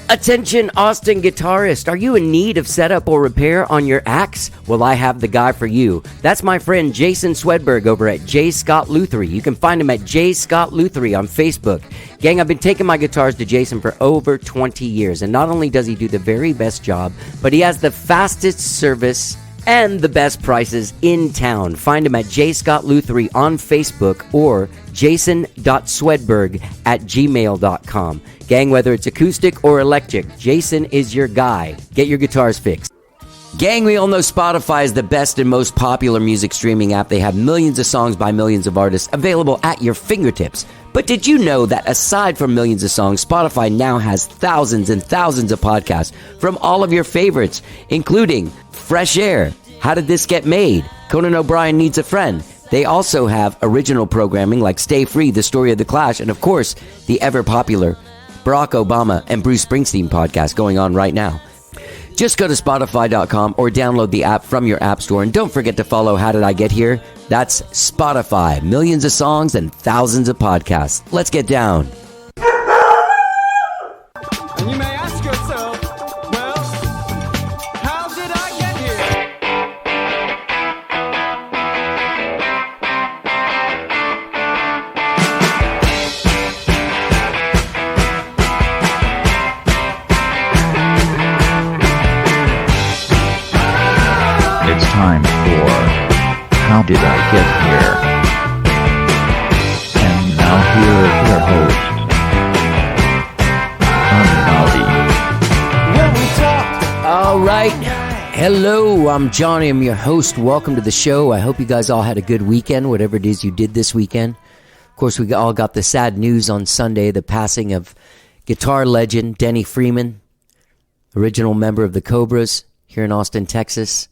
Attention Austin guitarist, are you in need of setup or repair on your axe? Well, I have the guy for you. That's my friend Jason Swedberg over at J. Scott Luthery. You can find him at J. Scott Luthery on Facebook. Gang, I've been taking my guitars to Jason for over 20 years, and not only does he do the very best job, but he has the fastest service and the best prices in town. Find him at J. Scott Luthery on Facebook or jason.swedberg@gmail.com. Gang, whether it's acoustic or electric, Jason is your guy. Get your guitars fixed. Gang, we all know Spotify is the best and most popular music streaming app. They have millions of songs by millions of artists available at your fingertips. But did you know that aside from millions of songs, Spotify now has thousands and thousands of podcasts from all of your favorites, including Fresh Air, How Did This Get Made, Conan O'Brien Needs a Friend. They also have original programming like Stay Free, The Story of the Clash, and of course, the ever-popular Barack Obama and Bruce Springsteen podcast going on right now. Just go to Spotify.com or download the app from your app store. And don't forget to follow How Did I Get Here? That's Spotify. Millions of songs and thousands of podcasts. Let's get down. And you may ask yourself, well, how did I get here? It's time for How Did I Get Here? And now here is your host, All right. Hello, I'm Johnny. I'm your host. Welcome to the show. I hope you guys all had a good weekend, whatever it is you did this weekend. Of course, we all got the sad news on Sunday, the passing of guitar legend Denny Freeman, original member of the Cobras here in Austin, Texas.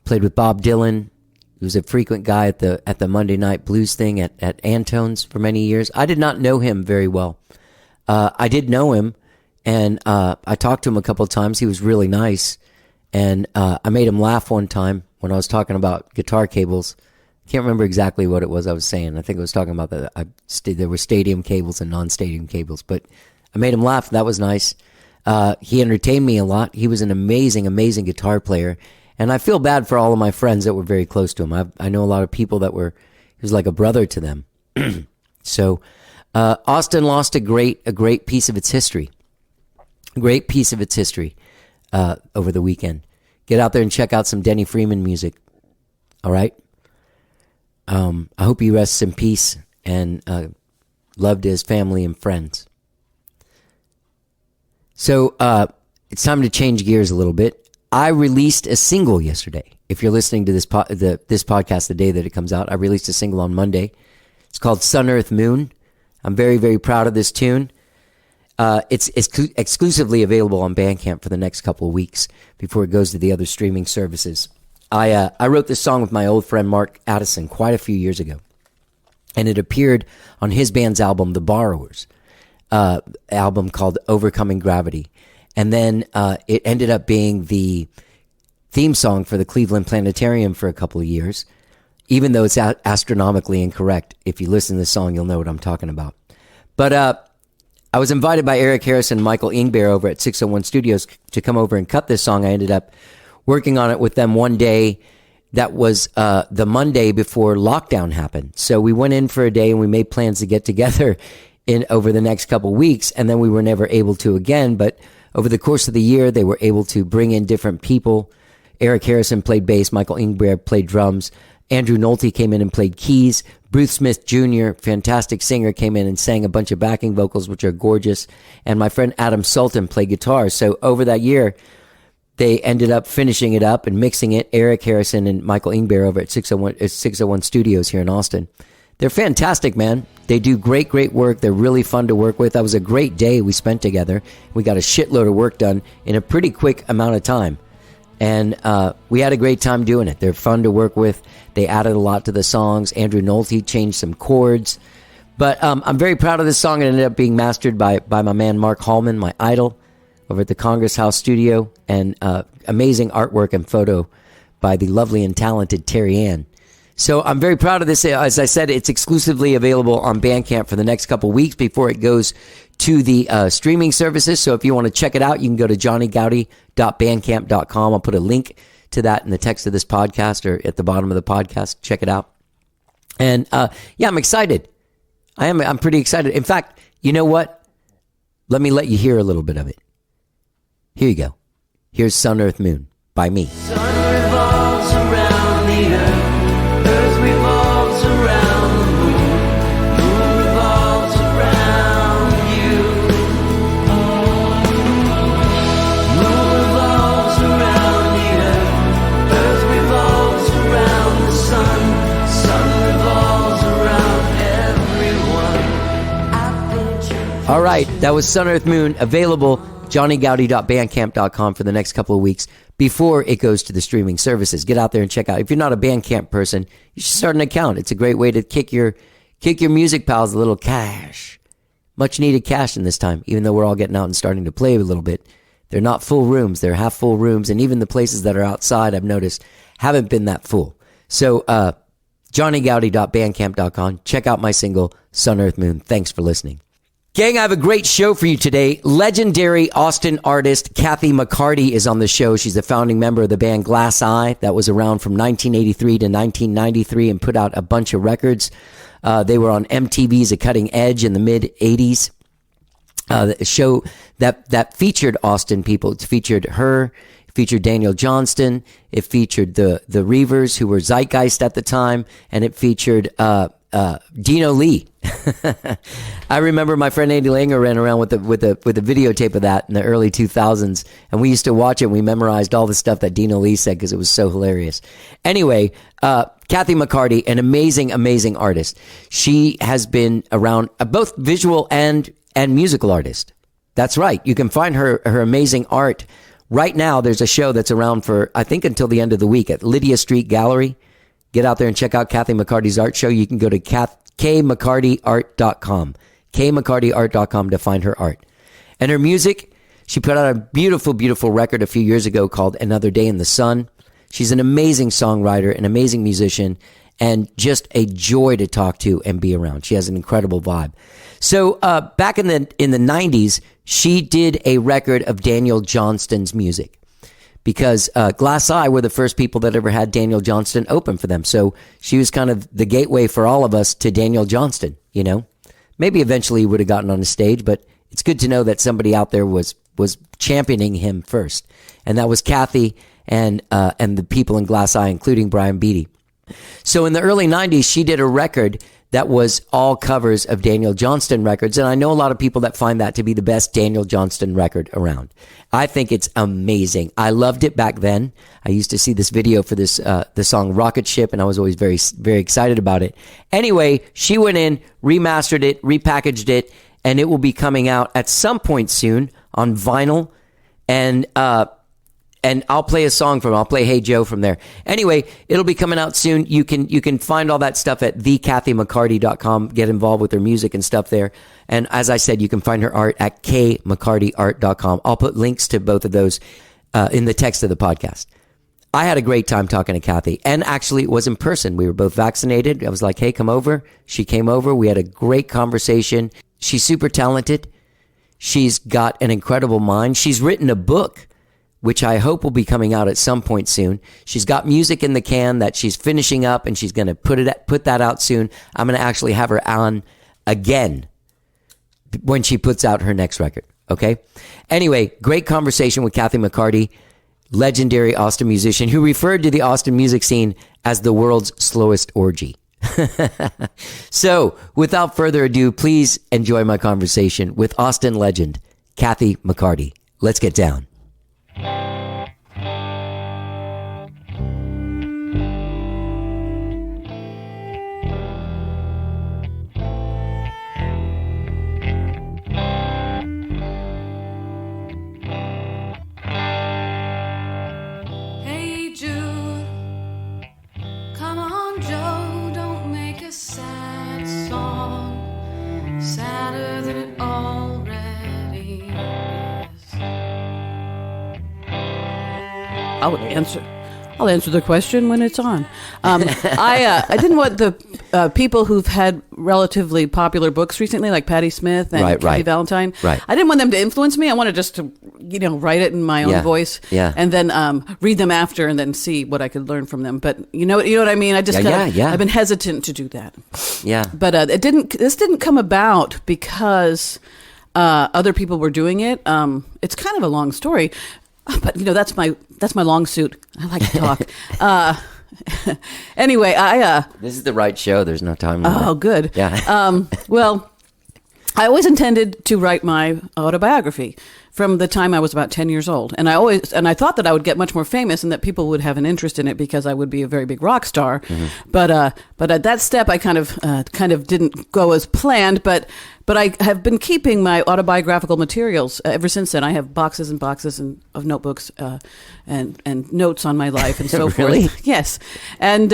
Played with Bob Dylan. He was a frequent guy at the Monday Night Blues thing at Antone's for many years. I did not know him very well. I did know him, and I talked to him a couple of times. He was really nice, and I made him laugh one time when I was talking about guitar cables. I can't remember exactly what it was I was saying. I think I was talking about that there were stadium cables and non-stadium cables, but I made him laugh. That was nice. He entertained me a lot. He was an amazing, amazing guitar player. And I feel bad for all of my friends that were very close to him. I know a lot of people that he was like a brother to them. So, Austin lost a great piece of its history. A great piece of its history, over the weekend. Get out there and check out some Denny Freeman music. All right? I hope he rests in peace and, love to his family and friends. So, it's time to change gears a little bit. I released a single yesterday. If you're listening to this podcast the day that it comes out, I released a single on Monday. It's called Sun, Earth, Moon. I'm very, very proud of this tune. It's exclusively available on Bandcamp for the next couple of weeks before it goes to the other streaming services. I wrote this song with my old friend Mark Addison quite a few years ago, and it appeared on his band's album, The Borrowers, album called Overcoming Gravity. And then it ended up being the theme song for the Cleveland Planetarium for a couple of years, even though it's astronomically incorrect. If you listen to the song, you'll know what I'm talking about. But I was invited by Eric Harrison and Michael Ingber over at 601 Studios to come over and cut this song. I ended up working on it with them one day. That was the Monday before lockdown happened. So we went in for a day and we made plans to get together over the next couple of weeks, and then we were never able to again. But over the course of the year, they were able to bring in different people. Eric Harrison played bass. Michael Ingber played drums. Andrew Nolte came in and played keys. Bruce Smith Jr., fantastic singer, came in and sang a bunch of backing vocals, which are gorgeous. And my friend Adam Sultan played guitar. So over that year, they ended up finishing it up and mixing it. Eric Harrison and Michael Ingber over at 601 Studios here in Austin. They're fantastic, man. They do great work. They're really fun to work with. That was a great day we spent together. We got a shitload of work done in a pretty quick amount of time. And we had a great time doing it. They're fun to work with. They added a lot to the songs. Andrew Nolte changed some chords. But I'm very proud of this song. It ended up being mastered by my man Mark Hallman, my idol, over at the Congress House studio. And amazing artwork and photo by the lovely and talented Terry Ann. So I'm very proud of this. As I said, it's exclusively available on Bandcamp for the next couple weeks before it goes to the streaming services. So if you want to check it out, you can go to johnnygowdy.bandcamp.com. I'll put a link to that in the text of this podcast or at the bottom of the podcast. Check it out. And yeah, I'm excited. I'm pretty excited. In fact, you know what? Let me let you hear a little bit of it. Here you go. Here's Sun, Earth, Moon by me. Sun revolves around the earth, earth revolves around the moon, moon revolves around you. Moon revolves around the earth revolves around the sun, sun revolves around everyone. All right, that was Sun, Earth, Moon, available johnnygowdy.bandcamp.com for the next couple of weeks before it goes to the streaming services. Get out there and check out. If you're not a Bandcamp person, you should start an account. It's a great way to kick your music pals a little cash. Much needed cash in this time, even though we're all getting out and starting to play a little bit. They're not full rooms. They're half full rooms. And even the places that are outside, I've noticed, haven't been that full. So johnnygowdy.bandcamp.com. Check out my single, Sun, Earth, Moon. Thanks for listening. Gang, I have a great show for you today. Legendary Austin artist Kathy McCarty is on the show. She's a founding member of the band Glass Eye that was around from 1983 to 1993 and put out a bunch of records. They were on MTV's A Cutting Edge in the mid-'80s. A show that featured Austin people. It featured her, it featured Daniel Johnston, it featured the Reavers, who were zeitgeist at the time, and it featured Dino Lee. I remember my friend Andy Langer ran around with a videotape of that in the early 2000s, and we used to watch it. And we memorized all the stuff that Dino Lee said because it was so hilarious. Anyway, Kathy McCarty, an amazing artist. She has been around both visual and musical artist. That's right. You can find her amazing art. Right now, there's a show that's around for, I think, until the end of the week at Lydia Street Gallery. Get out there and check out Kathy McCarty's art show. You can go to kmccartyart.com, kmccartyart.com to find her art. And her music, she put out a beautiful record a few years ago called Another Day in the Sun. She's an amazing songwriter, an amazing musician, and just a joy to talk to and be around. She has an incredible vibe. So back in the 90s, she did a record of Daniel Johnston's music. Because Glass Eye were the first people that ever had Daniel Johnston open for them. So she was kind of the gateway for all of us to Daniel Johnston, you know. Maybe eventually he would have gotten on the stage, but it's good to know that somebody out there was championing him first. And that was Kathy and the people in Glass Eye, including Brian Beattie. So in the early 90s, she did a record that was all covers of Daniel Johnston records. And I know a lot of people that find that to be the best Daniel Johnston record around. I think it's amazing. I loved it back then. I used to see this video for this, the song Rocket Ship, and I was always very, very excited about it. Anyway, she went in, remastered it, repackaged it, and it will be coming out at some point soon on vinyl. And I'll play a song from it. I'll play Hey Joe from there. Anyway, it'll be coming out soon. You can find all that stuff at thekathymccarty.com. Get involved with her music and stuff there. And as I said, you can find her art at kmccartyart.com. I'll put links to both of those in the text of the podcast. I had a great time talking to Kathy. And actually, it was in person. We were both vaccinated. I was like, hey, come over. She came over. We had a great conversation. She's super talented. She's got an incredible mind. She's written a book, which I hope will be coming out at some point soon. She's got music in the can that she's finishing up, and she's going to put that out soon. I'm going to actually have her on again when she puts out her next record, okay? Anyway, great conversation with Kathy McCarty, legendary Austin musician who referred to the Austin music scene as the world's slowest orgy. So, without further ado, please enjoy my conversation with Austin legend, Kathy McCarty. Let's get down. Hey Jude, come on Joe, don't make a sad song sadder than it already is. I would answer. I'll answer the question when it's on. I didn't want the people who've had relatively popular books recently, like Patti Smith and Kathy Valentine. Right. I didn't want them to influence me. I wanted just to, write it in my own voice. Yeah. And then read them after, and then see what I could learn from them. But you know what I mean. I just I've been hesitant to do that. Yeah. But This didn't come about because other people were doing it. It's kind of a long story. But that's my long suit. I like to talk. Anyway, this is the right show. There's no time limit. Oh, good. Yeah. Well, I always intended to write my autobiography from the time I was about 10 years old, and I thought that I would get much more famous and that people would have an interest in it because I would be a very big rock star. Mm-hmm. But at that step, I kind of didn't go as planned. But I have been keeping my autobiographical materials ever since then. I have boxes and boxes of notebooks and notes on my life and so Really? forth. Yes, and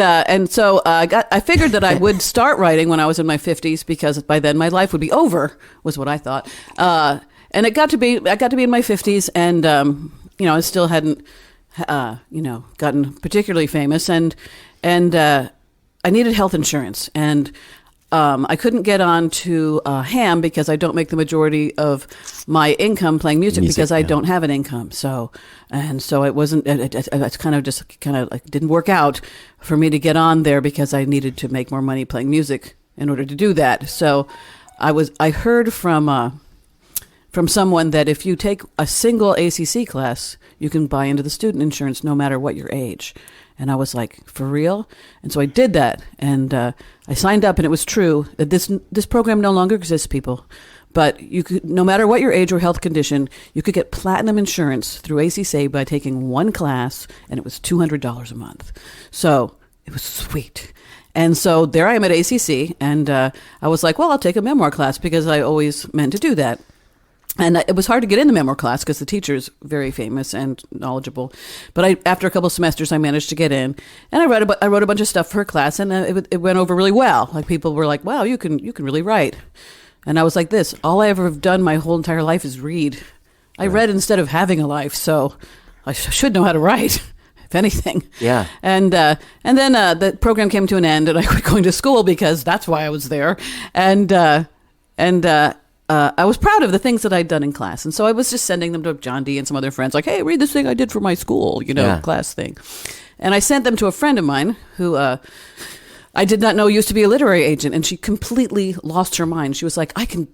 so I figured that I would start writing when I was in my 50s because by then my life would be over, was what I thought. And I got to be in my 50s, and I still hadn't gotten particularly famous, and I needed health insurance, and I couldn't get on to ham because I don't make the majority of my income playing music because I don't have an income. So it wasn't. It's kind of like didn't work out for me to get on there because I needed to make more money playing music in order to do that. So I heard from someone that if you take a single ACC class, you can buy into the student insurance no matter what your age. And I was like, for real? And so I did that, and I signed up, and it was true that this program no longer exists, people. But you could, no matter what your age or health condition, you could get platinum insurance through ACC by taking one class, and it was $200 a month. So it was sweet. And so there I am at ACC, and I was like, well, I'll take a memoir class because I always meant to do that. And it was hard to get in the memoir class because the teacher's very famous and knowledgeable. But after a couple of semesters, I managed to get in, and I wrote a bunch of stuff for her class, and it went over really well. Like people were like, "Wow, you can really write." And I was like, "This all I ever have done my whole entire life is read. I read instead of having a life, so I should know how to write, if anything." Yeah. And then the program came to an end, and I quit going to school because that's why I was there. And I was proud of the things that I'd done in class. And so I was just sending them to John D. and some other friends, like, hey, read this thing I did for my school, class thing. And I sent them to a friend of mine who I did not know used to be a literary agent. And she completely lost her mind. She was like, I can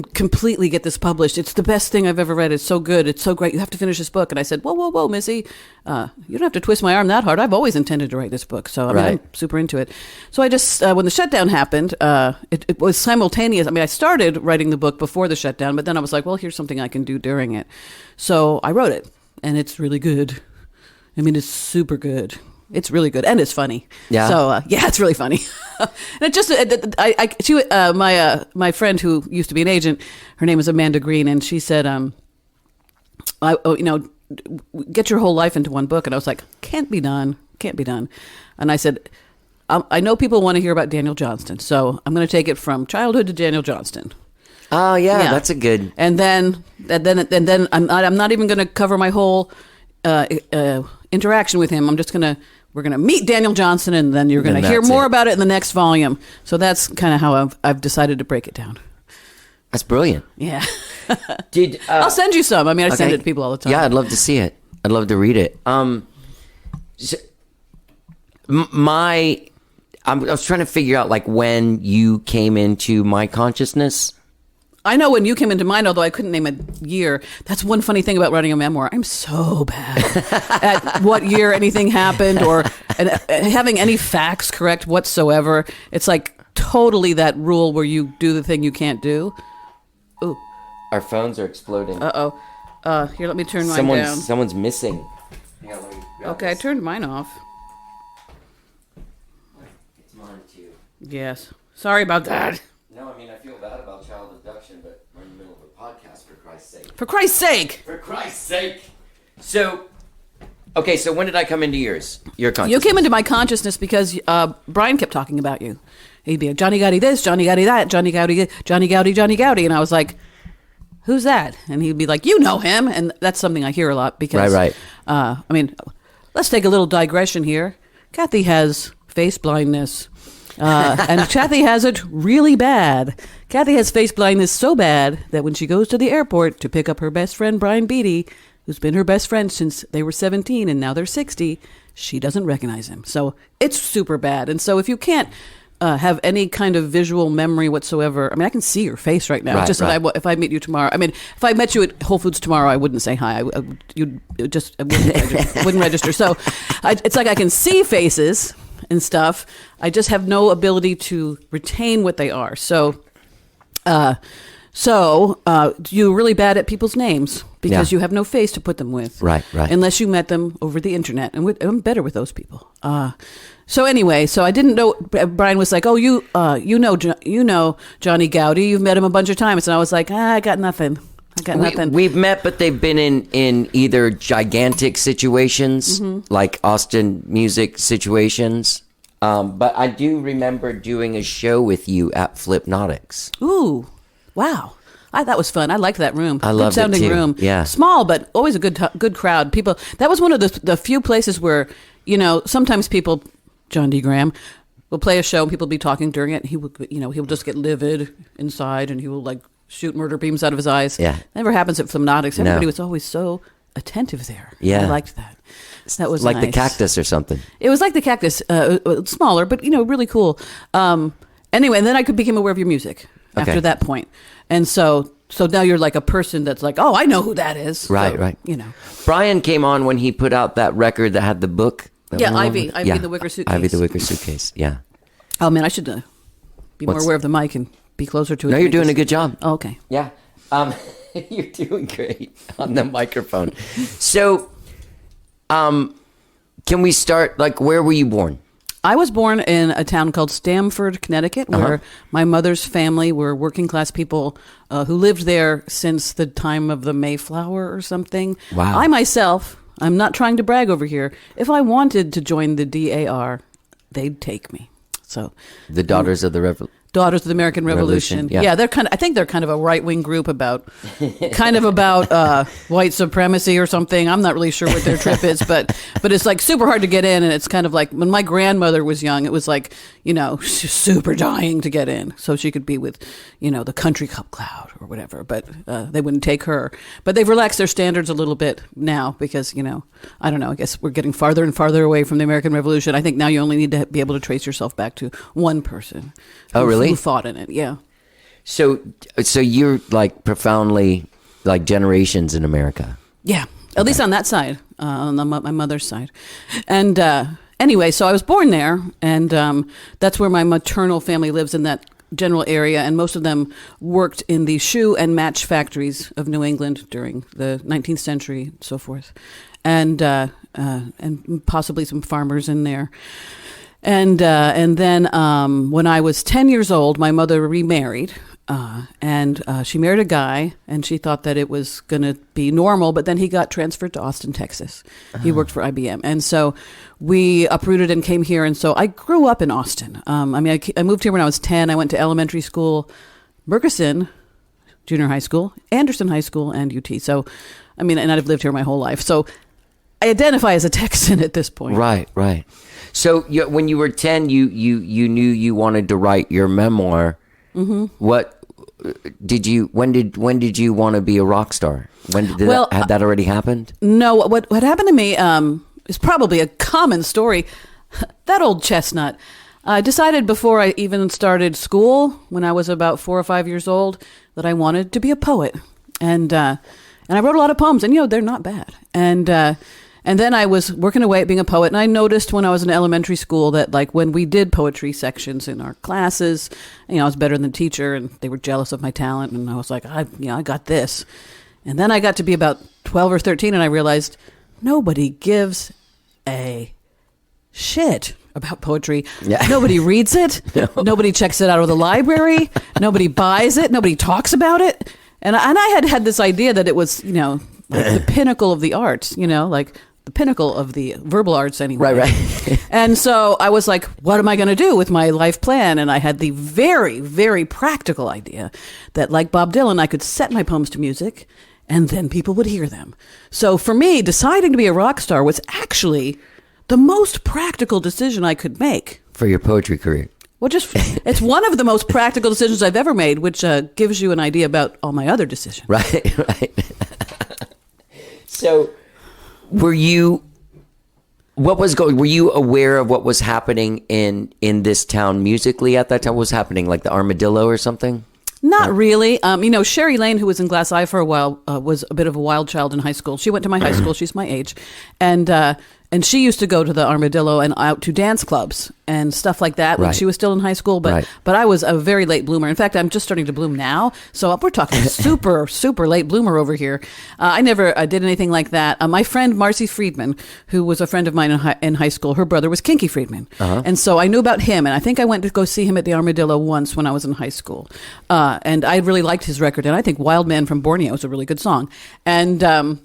completely get this published. It's the best thing I've ever read. It's so good. It's so great. You have to finish this book. And I said, whoa, Missy. You don't have to twist my arm that hard. I've always intended to write this book. So I'm super into it. So I just, when the shutdown happened, it was simultaneous. I mean, I started writing the book before the shutdown, but then I was like, well, here's something I can do during it. So I wrote it, and it's really good. I mean, it's super good. It's really good, and it's funny. Yeah. So it's really funny. And it just, my friend who used to be an agent, her name is Amanda Green, and she said, get your whole life into one book. And I was like, can't be done. And I said, I know people want to hear about Daniel Johnston, so I'm going to take it from childhood to Daniel Johnston. Oh yeah, that's a good. And then I'm not even going to cover my whole interaction with him. We're going to meet Daniel Johnston, and then you're going to hear more about it in the next volume. So that's kind of how I've decided to break it down. That's brilliant. Yeah. I'll send you some. I mean, I send it to people all the time. Yeah, I'd love to see it. I'd love to read it. I was trying to figure out like when you came into my consciousness. I know when you came into mine, although I couldn't name a year. That's one funny thing about writing a memoir. I'm so bad at what year anything happened or having any facts correct whatsoever. It's like totally that rule where you do the thing you can't do. Ooh. Our phones are exploding. Uh-oh. Here, let me turn mine down. Someone's missing. Okay, I turned mine off. It's mine too. Yes. Sorry about that. No, I mean, I feel bad about child abduction, but we're in the middle of a podcast, for Christ's sake. For Christ's sake! For Christ's sake! So when did I come into your consciousness? You came into my consciousness because Brian kept talking about you. He'd be like, Johnny Gowdy this, Johnny Gowdy that, Johnny Gowdy, Johnny Gowdy, Johnny Gowdy. And I was like, who's that? And he'd be like, you know him. And that's something I hear a lot because, right. I mean, let's take a little digression here. Kathy has face blindness. And Kathy has it really bad. Kathy has face blindness so bad that when she goes to the airport to pick up her best friend, Brian Beatty, who's been her best friend since they were 17 and now they're 60, she doesn't recognize him. So it's super bad. And so if you can't have any kind of visual memory whatsoever, I mean, I can see your face right now. Right, Just right. if I meet you tomorrow, I mean, if I met you at Whole Foods tomorrow, I wouldn't say hi. It wouldn't register. So it's like I can see faces and stuff. I just have no ability to retain what they are. So you're really bad at people's names because Yeah. you have no face to put them with. Right. Unless you met them over the internet. And I'm better with those people. So anyway, so I didn't know. Brian was like, "Oh, you know Johnny Gowdy. You've met him a bunch of times." And I was like, "I got nothing. We've met, but they've been in either gigantic situations, like Austin music situations. But I do remember doing a show with you at Flipnotics. Ooh, wow. That was fun. I liked that room. I loved it, sounding too. room. Yeah. Small, but always a good crowd. People. That was one of the few places where, sometimes people, John D. Graham, will play a show and people will be talking during it. And he will just get livid inside and he will like shoot murder beams out of his eyes. Yeah. Never happens at Flipnotics. Everybody No. was always so attentive there. Yeah. I liked that. That was like the nice. Cactus or something. It was like the Cactus, smaller, but really cool. Anyway, and then I became aware of your music Okay. after that point, and so now you're like a person that's like, oh, I know who that is. Right, So, right. Brian came on when he put out that record that had the book. Yeah, Ivy the Wicker Suitcase. Ivy the Wicker Suitcase. Yeah. Oh man, I should be more What's- aware of the mic and be closer to it. No, you're doing a good job. Oh, okay. Yeah. You're doing great on the microphone. So, can we start, like, where were you born? I was born in a town called Stamford, Connecticut, where my mother's family were working class people who lived there since the time of the Mayflower or something. Wow. I myself, I'm not trying to brag over here. If I wanted to join the DAR, they'd take me. So The Daughters of the Revolution. Daughters of the American Revolution. yeah. I think they're kind of a right-wing group about white supremacy or something. I'm not really sure what their trip is, but it's like super hard to get in. And it's kind of like when my grandmother was young, it was like, super dying to get in so she could be with, the country club crowd or whatever, but they wouldn't take her. But they've relaxed their standards a little bit now because, I don't know, I guess we're getting farther and farther away from the American Revolution. I think now you only need to be able to trace yourself back to one person. Oh, really? Who fought in it, yeah. So you're, like, profoundly, like, generations in America. Yeah, at least on that side, on my mother's side. And anyway, so I was born there, and that's where my maternal family lives, in that general area, and most of them worked in the shoe and match factories of New England during the 19th century and so forth. And possibly some farmers in there. And then when I was 10 years old, my mother remarried, and she married a guy, and she thought that it was going to be normal, but then he got transferred to Austin, Texas. He worked for IBM. And so we uprooted and came here, and so I grew up in Austin. I moved here when I was 10. I went to elementary school, Murchison Junior High School, Anderson High School, and UT. So, and I've lived here my whole life. So I identify as a Texan at this point. Right. So when you were 10, you knew you wanted to write your memoir. Mm-hmm. When did you want to be a rock star? Had that already happened? No, what happened to me is probably a common story. That old chestnut. I decided before I even started school, when I was about 4 or 5 years old, that I wanted to be a poet. And I wrote a lot of poems, and they're not bad. And then I was working away at being a poet, and I noticed when I was in elementary school that, like, when we did poetry sections in our classes, I was better than the teacher, and they were jealous of my talent, and I was like, I got this. And then I got to be about 12 or 13, and I realized nobody gives a shit about poetry. Yeah. Nobody reads it. No. Nobody checks it out of the library. Nobody buys it. Nobody talks about it. And I had this idea that it was, like the pinnacle of the arts, like the pinnacle of the verbal arts anyway. Right. And so I was like, what am I going to do with my life plan? And I had the very, very practical idea that, like Bob Dylan, I could set my poems to music and then people would hear them. So for me, deciding to be a rock star was actually the most practical decision I could make. For your poetry career. Well, it's one of the most practical decisions I've ever made, which gives you an idea about all my other decisions. Right. So, were you aware of what was happening in this town musically at that time? What was happening, like the Armadillo or something? Not really. Sherry Lane, who was in Glass Eye for a while, was a bit of a wild child in high school. She went to my high school. She's my age. And she used to go to the Armadillo and out to dance clubs and stuff like that when Right. she was still in high school. But I was a very late bloomer. In fact, I'm just starting to bloom now. So we're talking super, super late bloomer over here. I never did anything like that. My friend Marcy Friedman, who was a friend of mine in high school, her brother was Kinky Friedman. And so I knew about him. And I think I went to go see him at the Armadillo once when I was in high school. And I really liked his record. And I think Wild Man from Borneo is a really good song. And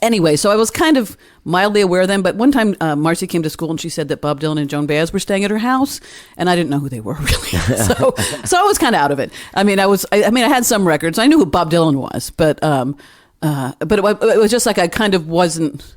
anyway, so I was kind of mildly aware of them, but one time Marcy came to school and she said that Bob Dylan and Joan Baez were staying at her house, and I didn't know who they were really. so I was kind of out of it. I mean, I had some records. I knew who Bob Dylan was, but it was just like I kind of wasn't.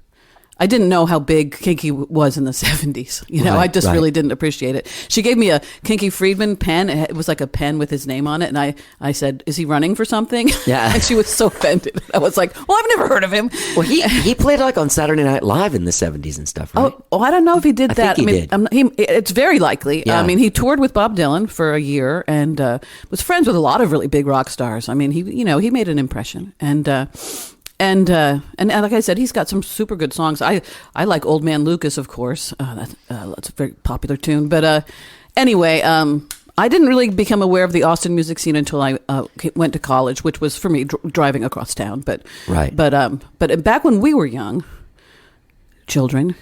I didn't know how big Kinky was in the 70s. I just really didn't appreciate it. She gave me a Kinky Friedman pen. It was like a pen with his name on it. And I said, is he running for something? Yeah. And she was so offended. I was like, well, I've never heard of him. Well, he played like on Saturday Night Live in the 70s and stuff, right? Oh, I don't know if he did that. Think he did. It's very likely. Yeah. He toured with Bob Dylan for a year and was friends with a lot of really big rock stars. I mean, he made an impression. And like I said, he's got some super good songs. I like Old Man Lucas, of course. That's a very popular tune. But anyway, I didn't really become aware of the Austin music scene until I went to college, which was for me driving across town. But back when we were young children,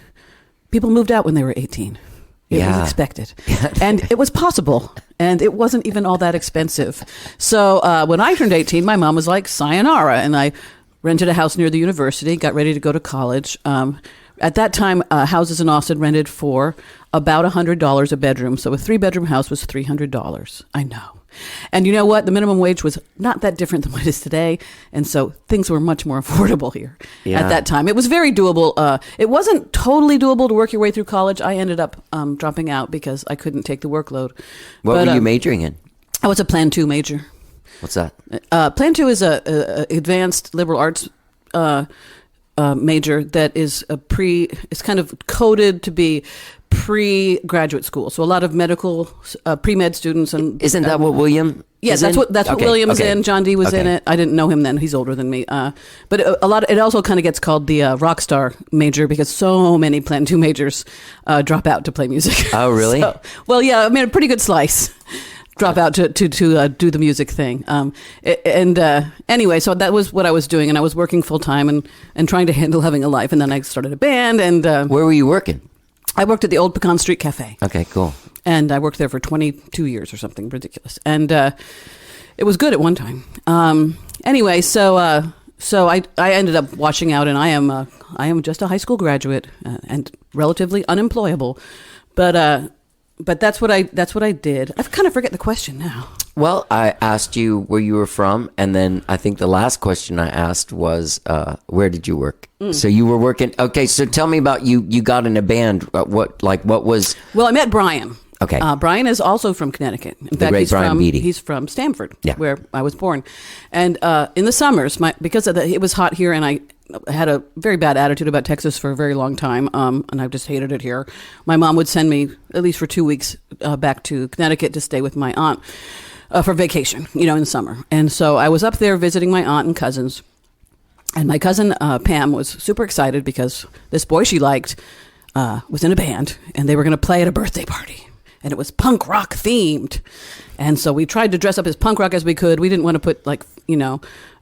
people moved out when they were 18. It was expected. And it was possible. And it wasn't even all that expensive. So when I turned 18, my mom was like, sayonara. And I rented a house near the university, got ready to go to college. At that time, houses in Austin rented for about $100 a bedroom. So a 3-bedroom house was $300. I know. And you know what? The minimum wage was not that different than what it is today. And so things were much more affordable here at that time. It was very doable. It wasn't totally doable to work your way through college. I ended up dropping out because I couldn't take the workwork. What were you majoring in? I was a Plan 2 major. What's that? Plan 2 is a advanced liberal arts major that is it's kind of coded to be pre-graduate school. So a lot of medical pre-med students and isn't that what William? Yeah, that's what William was in. John D was in it. I didn't know him then. He's older than me. But it also kind of gets called the rock star major because so many Plan 2 majors drop out to play music. Oh, really? A pretty good slice. Drop out to do the music thing. Anyway, so that was what I was doing, and I was working full time and trying to handle having a life. And then I started a band. And where were you working? I worked at the Old Pecan Street Cafe. Okay, cool. And I worked there for 22 years or something ridiculous. And it was good at one time. Anyway, so I ended up washing out, and I am just a high school graduate and relatively unemployable, but that's what I did. I kind of forget the question now. Well, I asked you where you were from, and then I think the last question I asked was, where did you work? So you were working. Okay, so tell me about you. You got in a band. What was? Well, I met Brian. Okay. Brian is also from Connecticut. In fact, great Brian Beattie. He's from Stamford, where I was born. And in the summers, because it was hot here, and I had a very bad attitude about Texas for a very long time, and I just hated it here. My mom would send me, at least for 2 weeks, back to Connecticut to stay with my aunt for vacation, in the summer. And so I was up there visiting my aunt and cousins. And my cousin Pam was super excited because this boy she liked was in a band, and they were going to play at a birthday party. And it was punk rock themed. And so we tried to dress up as punk rock as we could. We didn't want to put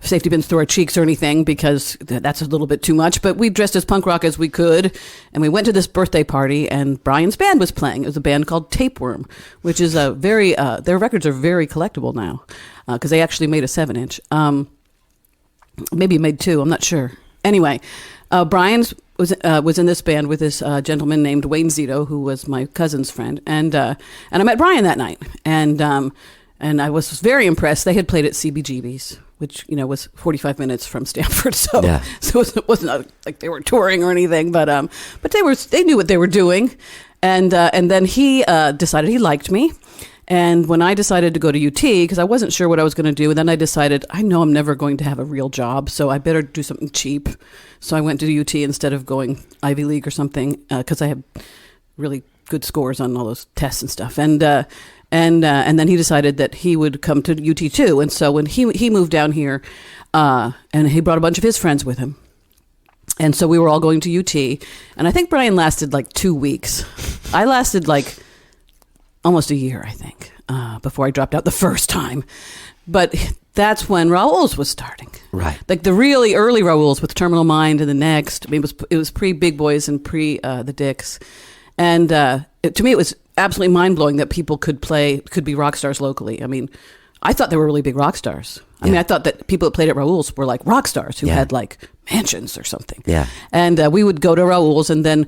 safety pins through our cheeks or anything because that's a little bit too much. But we dressed as punk rock as we could. And we went to this birthday party, and Brian's band was playing. It was a band called Tapeworm, which is a very, their records are very collectible now because they actually made a 7-inch. Maybe made 2, I'm not sure. Anyway, Brian was in this band with this gentleman named Wayne Zito, who was my cousin's friend, and I met Brian that night, and I was very impressed. They had played at CBGB's, which was 45 minutes from Stanford. So Yeah. so it wasn't like they were touring or anything, but they knew what they were doing, and then he decided he liked me. And when I decided to go to UT, because I wasn't sure what I was going to do, and then I decided, I know I'm never going to have a real job, so I better do something cheap. So I went to UT instead of going Ivy League or something, because I had really good scores on all those tests and stuff. And then he decided that he would come to UT too. And so when he moved down here, and he brought a bunch of his friends with him. And so we were all going to UT. And I think Brian lasted like 2 weeks. I lasted like almost a year, I think, before I dropped out the first time. But that's when Raoul's was starting. Right. Like the really early Raoul's with Terminal Mind and the Next. I mean, it was pre Big Boys and pre the Dicks. And to me, it was absolutely mind-blowing that people could be rock stars locally. I mean, I thought they were really big rock stars. I mean, I thought that people that played at Raoul's were like rock stars who had like mansions or something. Yeah. And we would go to Raoul's, and then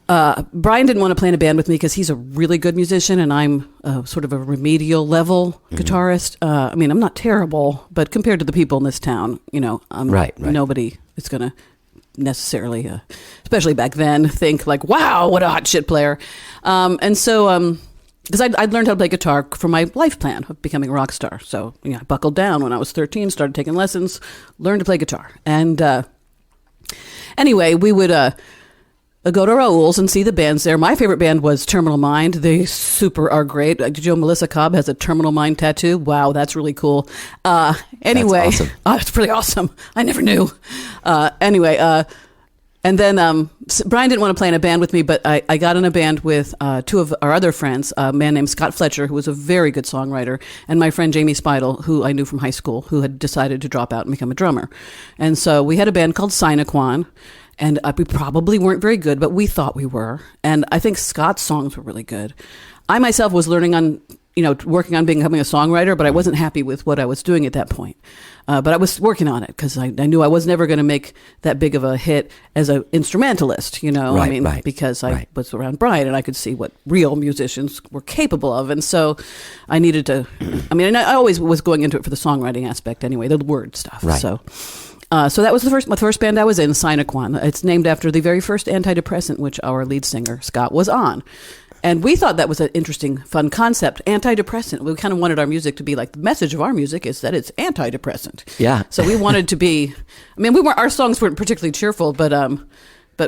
Brian didn't want to play in a band with me because he's a really good musician, and I'm sort of a remedial level guitarist. I mean, I'm not terrible, but compared to the people in this town, I'm Right. nobody is going to necessarily, especially back then, think like, wow, what a hot shit player. And so, because I'd learned how to play guitar for my life plan of becoming a rock star. So, I buckled down when I was 13, started taking lessons, learned to play guitar. And anyway, we would go to Raoul's and see the bands there. My favorite band was Terminal Mind. They are great. Did you know Melissa Cobb has a Terminal Mind tattoo? Wow, that's really cool. Anyway, That's awesome. It's pretty awesome. I never knew. Anyway, and then Brian didn't want to play in a band with me, but I got in a band with two of our other friends, a man named Scott Fletcher, who was a very good songwriter, and my friend Jamie Speidel, who I knew from high school, who had decided to drop out and become a drummer. And so we had a band called Sinequan. And we probably weren't very good, but we thought we were. And I think Scott's songs were really good. I myself was learning on, working on becoming a songwriter, but I wasn't happy with what I was doing at that point. But I was working on it because I knew I was never going to make that big of a hit as an instrumentalist, Right. because I was around Brian and I could see what real musicians were capable of. And so I needed to, and I always was going into it for the songwriting aspect anyway, the word stuff. Right. So that was my first band I was in, Sinequan. It's named after the very first antidepressant, which our lead singer, Scott, was on. And we thought that was an interesting, fun concept, antidepressant. We kind of wanted our music to be like, the message of our music is that it's antidepressant. Yeah. So we wanted to be, our songs weren't particularly cheerful, but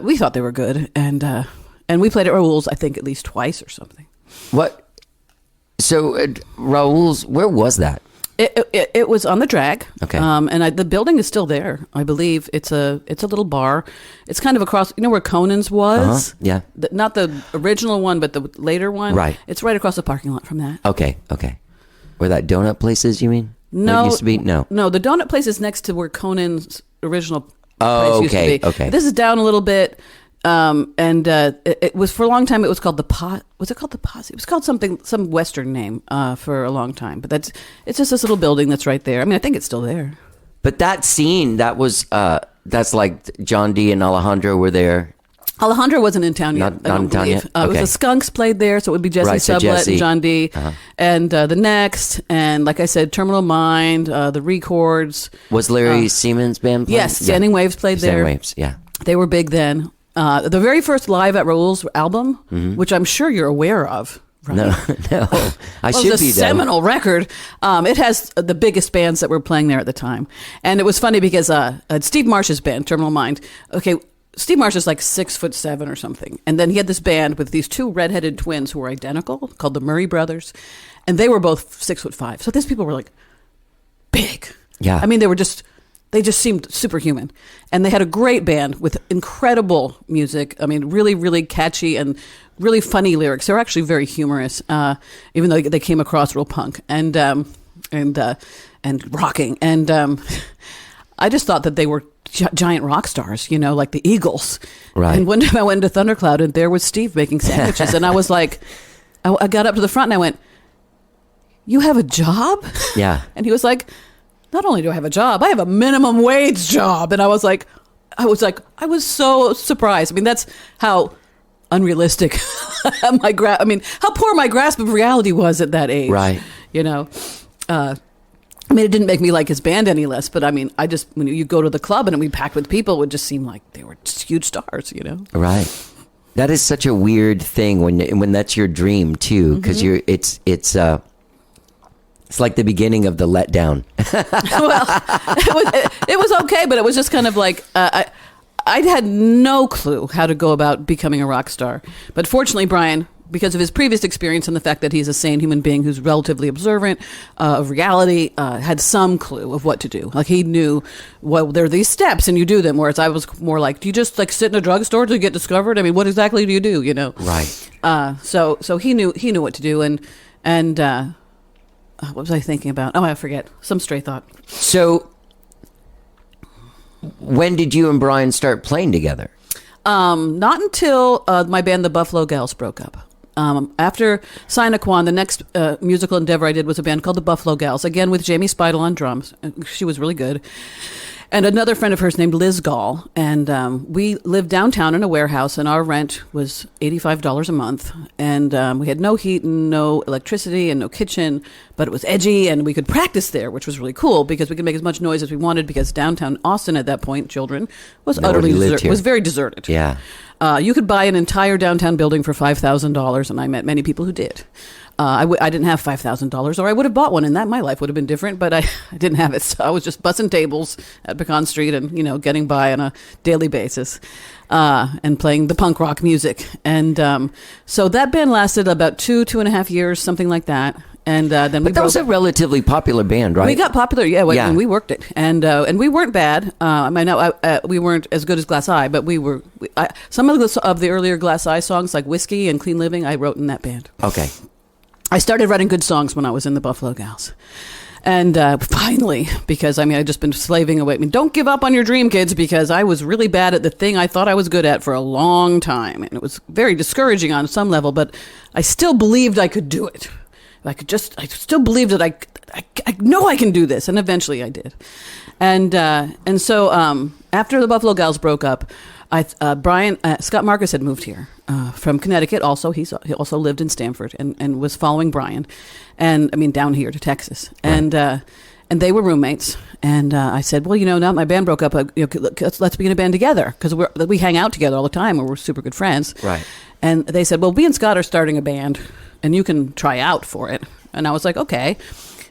we thought they were good. And we played at Raoul's, I think, at least twice or something. What? So Raoul's, where was that? It was on the drag. Okay. And the building is still there. I believe it's a little bar. It's kind of across, where Conan's was? Uh-huh. Yeah. Not the original one, but the later one. Right. It's right across the parking lot from that. Okay. Where that donut place is, you mean? No. Where it used to be? No, the donut place is next to where Conan's original Oh, place used to be. okay. This is down a little bit. And it was for a long time. It was called the Pot. Was it called the Posse? It was called some Western name for a long time. But it's just this little building that's right there. I think it's still there. But that scene, that's like John D. and Alejandro were there. Alejandro wasn't in town yet. Not in town yet? It was Okay. the Skunks played there, so it would be Jesse Right, so Sublette Jesse. and John D. Uh-huh. And the Next, and like I said, Terminal Mind, the Records. Was Larry Siemens band playing? Yes, Standing Waves played there. Standing Waves, yeah. They were big then. The very first Live at Raoul's album, which I'm sure you're aware of. Right? No, I Well, should it's a be though. seminal record. It has the biggest bands that were playing there at the time. And it was funny because Steve Marsh's band, Terminal Mind, okay, Steve Marsh is like 6'7" or something. And then he had this band with these two redheaded twins who were identical called the Murray Brothers. And they were both 6'5". So these people were like big. Yeah. They just seemed superhuman. And they had a great band with incredible music. Really, really catchy and really funny lyrics. They were actually very humorous, even though they came across real punk and rocking. And I just thought that they were giant rock stars, like the Eagles. Right. And one time I went to Thundercloud and there was Steve making sandwiches. And I was like, I got up to the front and I went, "You have a job?" Yeah. And he was like, "Not only do I have a job, I have a minimum wage job." And I was so surprised. That's how unrealistic how poor my grasp of reality was at that age. Right. I mean, it didn't make me like his band any less, but I mean, when you go to the club and we packed with people, it would just seem like they were just huge stars, you know? Right. That is such a weird thing when that's your dream too, because it's like the beginning of the letdown. Well, it was okay, but it was just kind of like I had no clue how to go about becoming a rock star. But fortunately, Brian, because of his previous experience and the fact that he's a sane human being who's relatively observant of reality, had some clue of what to do. Like he knew, well, there are these steps and you do them. Whereas I was more like, do you just like sit in a drugstore to get discovered? I mean, what exactly do you do? You know, Right. So he knew what to do, and what was I thinking about? Oh, I forget. Some stray thought. So, when did you and Brian start playing together? Not until my band, the Buffalo Gals, broke up. After Sinaquan, the next musical endeavor I did was a band called the Buffalo Gals, again with Jamie Speidel on drums. She was really good. And another friend of hers named Liz Gall. And we lived downtown in a warehouse, and our rent was $85 a month. And we had no heat and no electricity and no kitchen, but it was edgy, and we could practice there, which was really cool because we could make as much noise as we wanted, because downtown Austin at that point, children, was Nobody lived here. was very deserted. Yeah. You could buy an entire downtown building for $5,000, and I met many people who did. I didn't have $5,000, or I would have bought one, and my life would have been different, but I didn't have it. So I was just bussing tables at Pecan Street and, getting by on a daily basis and playing the punk rock music. And so that band lasted about 2.5 years, something like that. And then But that was a relatively popular band, right? We got popular, yeah. Yeah. We worked it, and we weren't bad. I know we weren't as good as Glass Eye, but we were. Some of the earlier Glass Eye songs, like "Whiskey" and "Clean Living," I wrote in that band. Okay. I started writing good songs when I was in the Buffalo Gals. And finally, because I'd just been slaving away. Don't give up on your dream, kids, because I was really bad at the thing I thought I was good at for a long time. And it was very discouraging on some level, but I still believed I could do it. I still believed that I know I can do this. And eventually I did. And so after the Buffalo Gals broke up, Scott Marcus had moved here from Connecticut. Also, he also lived in Stamford and was following Brian, and down here to Texas, right. And they were roommates. And I said, well, now that my band broke up, let's be in a band together, because we hang out together all the time, and we're super good friends. Right. And they said, well, me and Scott are starting a band, and you can try out for it. And I was like, okay.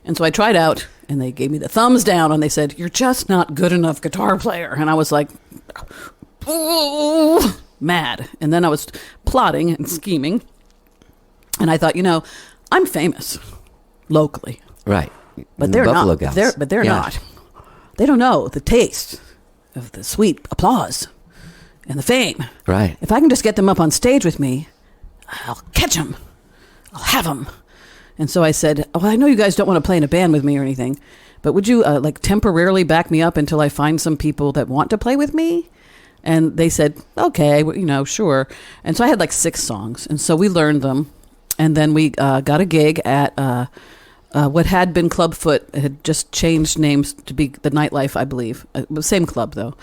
And so I tried out, and they gave me the thumbs down, and they said, you're just not good enough guitar player. And I was like, ooh, mad. And then I was plotting and scheming, and I thought, I'm famous locally, Right. but they're Buffalo not. Gals. They're not. They don't know the taste of the sweet applause and the fame. Right. If I can just get them up on stage with me, I'll catch them. I'll have them. And so I said, oh, I know you guys don't want to play in a band with me or anything, but would you temporarily back me up until I find some people that want to play with me? And they said, okay, sure. And so I had 6 songs. And so we learned them. And then we got a gig at what had been Clubfoot. It had just changed names to be the Nightlife, I believe. Same club, though.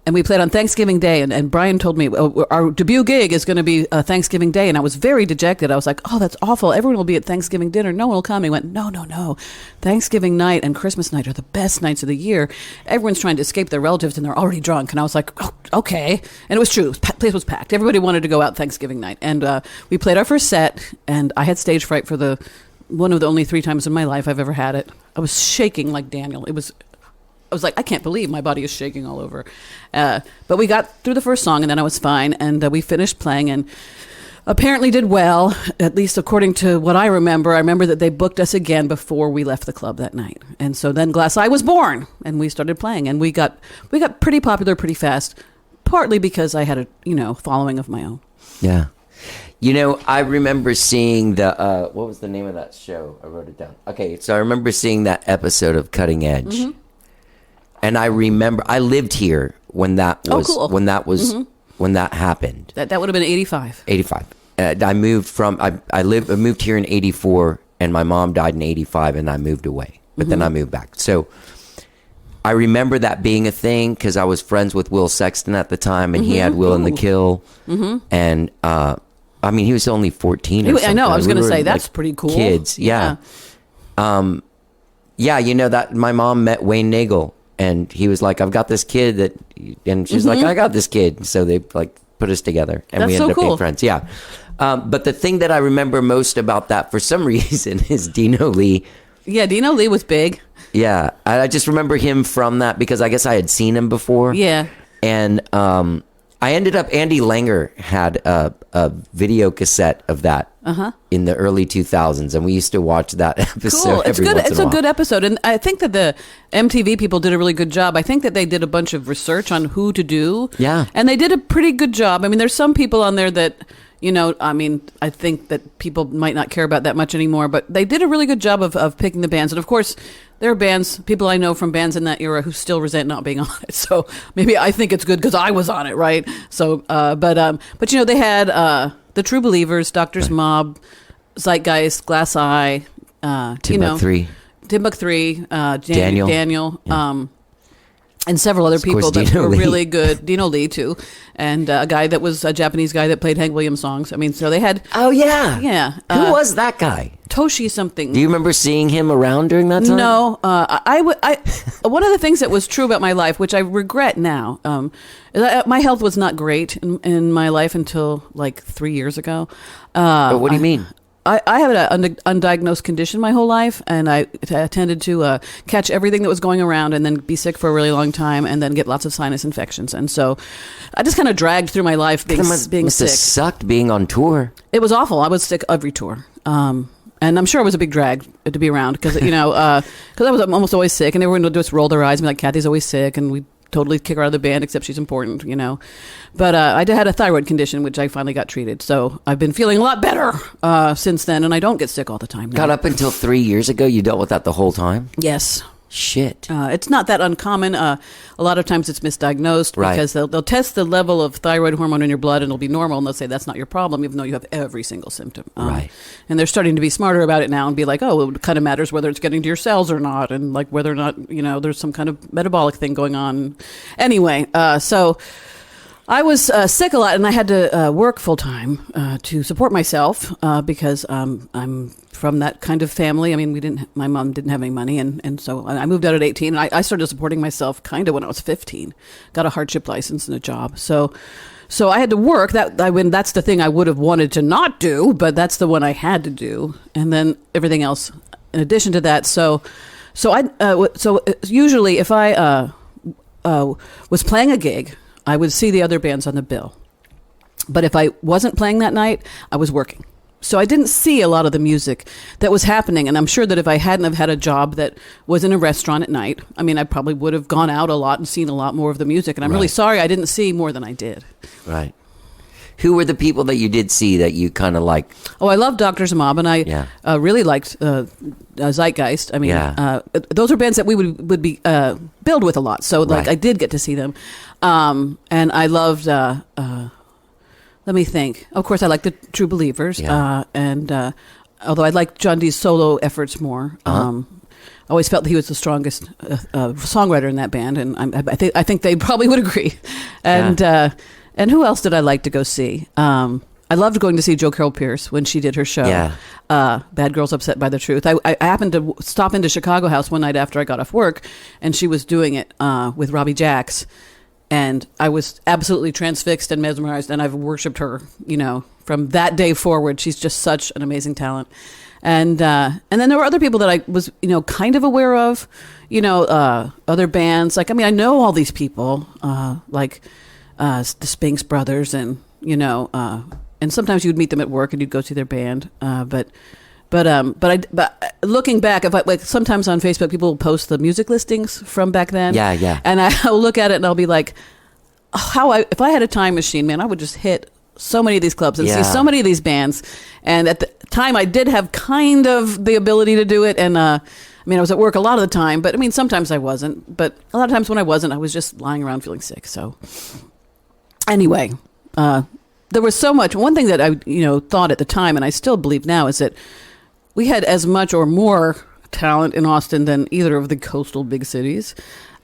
And we played on Thanksgiving Day. And Brian told me, our debut gig is going to be Thanksgiving Day. And I was very dejected. I was like, oh, that's awful. Everyone will be at Thanksgiving dinner. No one will come. He went, no. Thanksgiving night and Christmas night are the best nights of the year. Everyone's trying to escape their relatives, and they're already drunk. And I was like, oh, okay. And it was true. The place was packed. Everybody wanted to go out Thanksgiving night. And we played our first set, and I had stage fright for one of the only 3 times in my life I've ever had it. I was shaking like Daniel. I was like, I can't believe my body is shaking all over. But we got through the first song, and then I was fine. And we finished playing and apparently did well, at least according to what I remember. I remember that they booked us again before we left the club that night. And so then Glass Eye was born, and we started playing. And we got pretty popular pretty fast, partly because I had a following of my own. Yeah. I remember seeing what was the name of that show? I wrote it down. Okay, so I remember seeing that episode of Cutting Edge. Mm-hmm. And I remember I lived here when that was when that happened. That would have been 85. 85. I moved here in 84, and my mom died in 85, and I moved away. But then I moved back. So I remember that being a thing because I was friends with Will Sexton at the time, and he had Will and the Kill. Mm-hmm. And he was only 14 or something. I know. I was going to say that's pretty cool. Kids, yeah. Yeah, you know that my mom met Wayne Nagel, and he was like, "I've got this kid that," and she's like, "I got this kid." So they like put us together, and That's we so ended up being cool. friends. Yeah, but the thing that I remember most about that, for some reason, is Dino Lee. Yeah, Dino Lee was big. Yeah, I just remember him from that because I guess I had seen him before. Yeah. And I ended up, Andy Langer had a video cassette of that in the early 2000s, and we used to watch that episode Cool. It's every good. once It's in a a while. good episode, and I think that the MTV people did a really good job. I think that they did a bunch of research on who to do. Yeah. And they did a pretty good job. I mean, there's some people on there that, you know, I mean, I think that people might not care about that much anymore, but they did a really good job of picking the bands. And of course, there are bands, people I know from bands in that era who still resent not being on it. So maybe I think it's good because I was on it, right? So, but you know, they had the True Believers, Doctor's Mob, Zeitgeist, Glass Eye, Timbuk 3. Timbuk 3, Daniel. Daniel, and several other people course, that Dino were Lee. really good. Dino Lee too, and a guy that was a Japanese guy that played Hank Williams songs. I mean, so they had Oh, yeah. Yeah, Who was that guy? Toshi something. Do you remember seeing him around during that time? No, I one of the things that was true about my life, which I regret now, is my health was not great in my life until like 3 years ago. But what do you mean? I had an undiagnosed condition my whole life, and I tended to catch everything that was going around and then be sick for a really long time and then get lots of sinus infections. And so I just kind of dragged through my life being Must have sick. sucked being on tour. It was awful. I was sick every tour. And I'm sure it was a big drag to be around because, you know, because I was almost always sick, and everyone would just roll their eyes and be like, Kathy's always sick, and we totally kick her out of the band except she's important, you know. But I had a thyroid condition, which I finally got treated. So I've been feeling a lot better since then, and I don't get sick all the time now. God, up until 3 years ago, you dealt with that the whole time? Yes. Shit. It's not that uncommon. A lot of times it's misdiagnosed Right. because they'll test the level of thyroid hormone in your blood and it'll be normal, and they'll say that's not your problem, even though you have every single symptom. Right. And they're starting to be smarter about it now and be like, oh, it kind of matters whether it's getting to your cells or not, and like whether or not, you know, there's some kind of metabolic thing going on. Anyway, so I was sick a lot, and I had to work full time to support myself because I'm from that kind of family. I mean, my mom didn't have any money, and so I moved out at 18, and I started supporting myself kind of when I was 15. Got a hardship license and a job, so I had to work. That's the thing I would have wanted to not do, but that's the one I had to do, and then everything else in addition to that. So usually if I was playing a gig, I would see the other bands on the bill. But if I wasn't playing that night, I was working. So I didn't see a lot of the music that was happening. And I'm sure that if I hadn't have had a job that was in a restaurant at night, I mean, I probably would have gone out a lot and seen a lot more of the music. And I'm really Right. sorry I didn't see more than I did. Right. Who were the people that you did see that you kind of like? Oh, I love Doctor's Mob, and I Yeah. really liked Zeitgeist. I mean, Yeah. those are bands that we would be billed with a lot. So, like, Right. I did get to see them. And I loved, let me think. Of course, I like the True Believers. Yeah. And although I like John Dee's solo efforts more, I always felt that he was the strongest songwriter in that band, and I think they probably would agree. And who else did I like to go see? I loved going to see Jo Carol Pierce when she did her show. Yeah. Bad Girls Upset by the Truth. I happened to stop into Chicago House one night after I got off work, and she was doing it with Robbie Jacks. And I was absolutely transfixed and mesmerized, and I've worshipped her, you know, from that day forward. She's just such an amazing talent. And then there were other people that I was, you know, kind of aware of, you know, other bands. Like, I mean, I know all these people, like the Spinks Brothers, and, you know, and sometimes you'd meet them at work and you'd go see their band. But looking back, like sometimes on Facebook, people will post the music listings from back then. Yeah, yeah. And I'll look at it and I'll be like, if I had a time machine, man, I would just hit so many of these clubs and see so many of these bands. And at the time, I did have kind of the ability to do it. And I mean, I was at work a lot of the time, but I mean, sometimes I wasn't. But a lot of times when I wasn't, I was just lying around feeling sick. So anyway, there was so much. One thing that I, you know, thought at the time, and I still believe now, is that we had as much or more talent in Austin than either of the coastal big cities.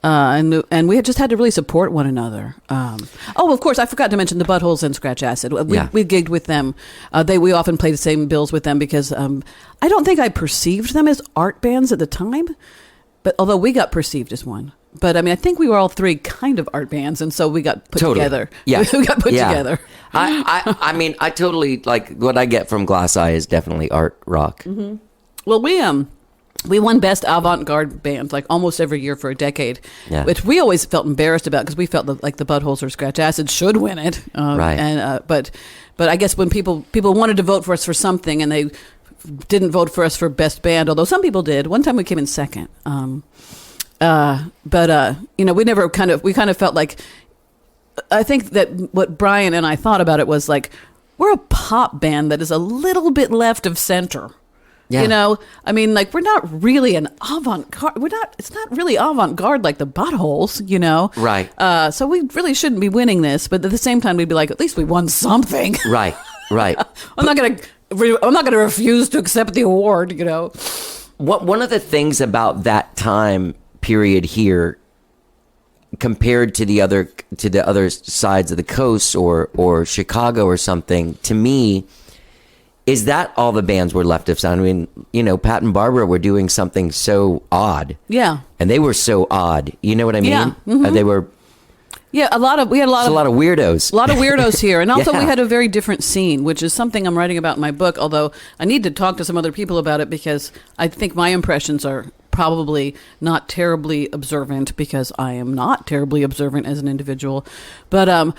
And we had just had to really support one another. Of course, I forgot to mention the Buttholes and Scratch Acid. We gigged with them. We often played the same bills with them because I don't think I perceived them as art bands at the time. but although we got perceived as one. But I mean, I think we were all three kind of art bands, and so we got put together. Yeah, we got put together. I mean, I totally like what I get from Glass Eye is definitely art rock. Mm-hmm. Well, we won best avant-garde band like almost every year for a decade, which we always felt embarrassed about because we felt like the Buttholes or Scratch Acid should win it. Right. And but I guess when people wanted to vote for us for something and they didn't vote for us for best band, although some people did. One time we came in second. But you know, we kind of felt like, I think that what Brian and I thought about it was like, we're a pop band that is a little bit left of center. Yeah. You know, I mean, like, we're not really an avant-garde. It's not really avant-garde like the Buttholes, you know? Right. So we really shouldn't be winning this, but at the same time, we'd be like, at least we won something. Right. I'm not going to refuse to accept the award, you know? One of the things about that time period here compared to the other sides of the coast or Chicago or something, to me, is that all the bands were left of sound. I mean, you know, Pat and Barbara were doing something so odd. Yeah. And they were so odd. You know what I mean? Yeah. Mm-hmm. They were... Yeah, we had a lot of weirdos. A lot of weirdos here. And also we had a very different scene, which is something I'm writing about in my book, although I need to talk to some other people about it because I think my impressions are probably not terribly observant because I am not terribly observant as an individual. But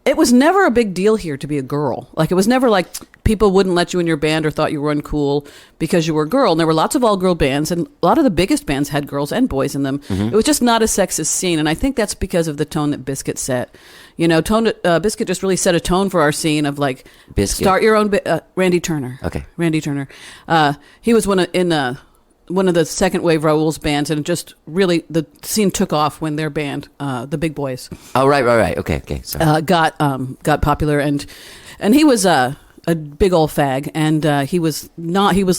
it was never a big deal here to be a girl. Like, it was never like people wouldn't let you in your band or thought you were uncool because you were a girl. And there were lots of all-girl bands, and a lot of the biggest bands had girls and boys in them. Mm-hmm. It was just not a sexist scene, and I think that's because of the tone that Biscuit set. You know, Biscuit just really set a tone for our scene of, like, start your own... Randy Turner. Okay. Randy Turner. He was one of the second wave Raoul's bands, and it just really, the scene took off when their band, the Big Boys. Oh, right. Okay. Sorry. Got popular, and he was a big old fag, and he was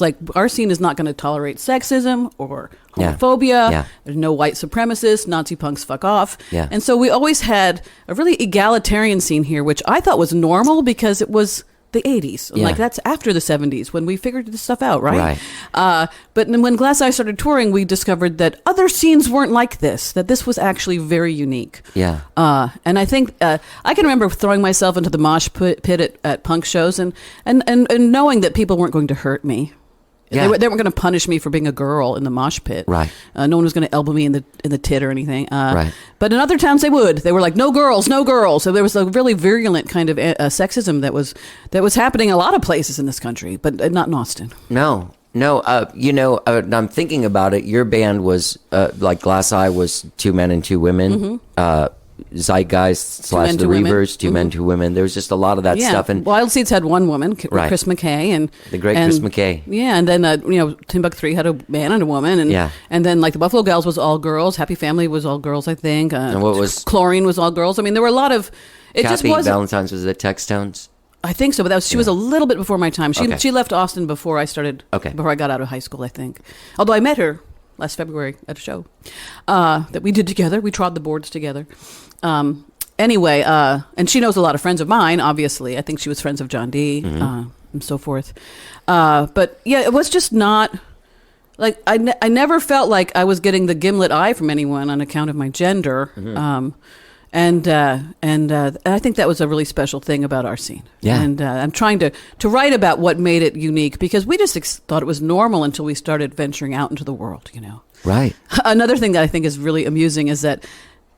like, our scene is not going to tolerate sexism or homophobia. Yeah. There's no white supremacists, Nazi punks, fuck off. Yeah. And so we always had a really egalitarian scene here, which I thought was normal because it was the 80s. Yeah. Like, that's after the 70s when we figured this stuff out, right? But then when Glass Eye started touring, we discovered that other scenes weren't like this, that this was actually very unique. Yeah. And I think I can remember throwing myself into the mosh pit at punk shows and knowing that people weren't going to hurt me. Yeah. They weren't going to punish me for being a girl in the mosh pit. Right. No one was going to elbow me in the tit or anything. Right. But in other towns they would. They were like, no girls, no girls. So there was a really virulent kind of sexism that was happening in a lot of places in this country, but not in Austin. No. You know, I'm thinking about it. Your band was like Glass Eye was 2 men and 2 women. Mm-hmm. Zeitgeist / the Reavers, 2 men, 2 women. There was just a lot of that stuff. And Wild Seeds had 1 woman, Chris McKay, and the great Chris McKay. Yeah, and then you know, Timbuk 3 had a man and a woman, and then like the Buffalo Gals was all girls. Happy Family was all girls, I think. And what was Chlorine was all girls. I mean, there were a lot of. Kathy Valentine's was at Textones. I think so, but she was a little bit before my time. She left Austin before I started. Before I got out of high school, I think. Although I met her last February at a show that we did together. We trod the boards together. Anyway, and she knows a lot of friends of mine, obviously. I think she was friends of John D. And so forth. But yeah, it was just not, like, I never felt like I was getting the gimlet eye from anyone on account of my gender. And I think that was a really special thing about our scene. Yeah. And I'm trying to write about what made it unique, because we just thought it was normal until we started venturing out into the world, you know. Right. Another thing that I think is really amusing is that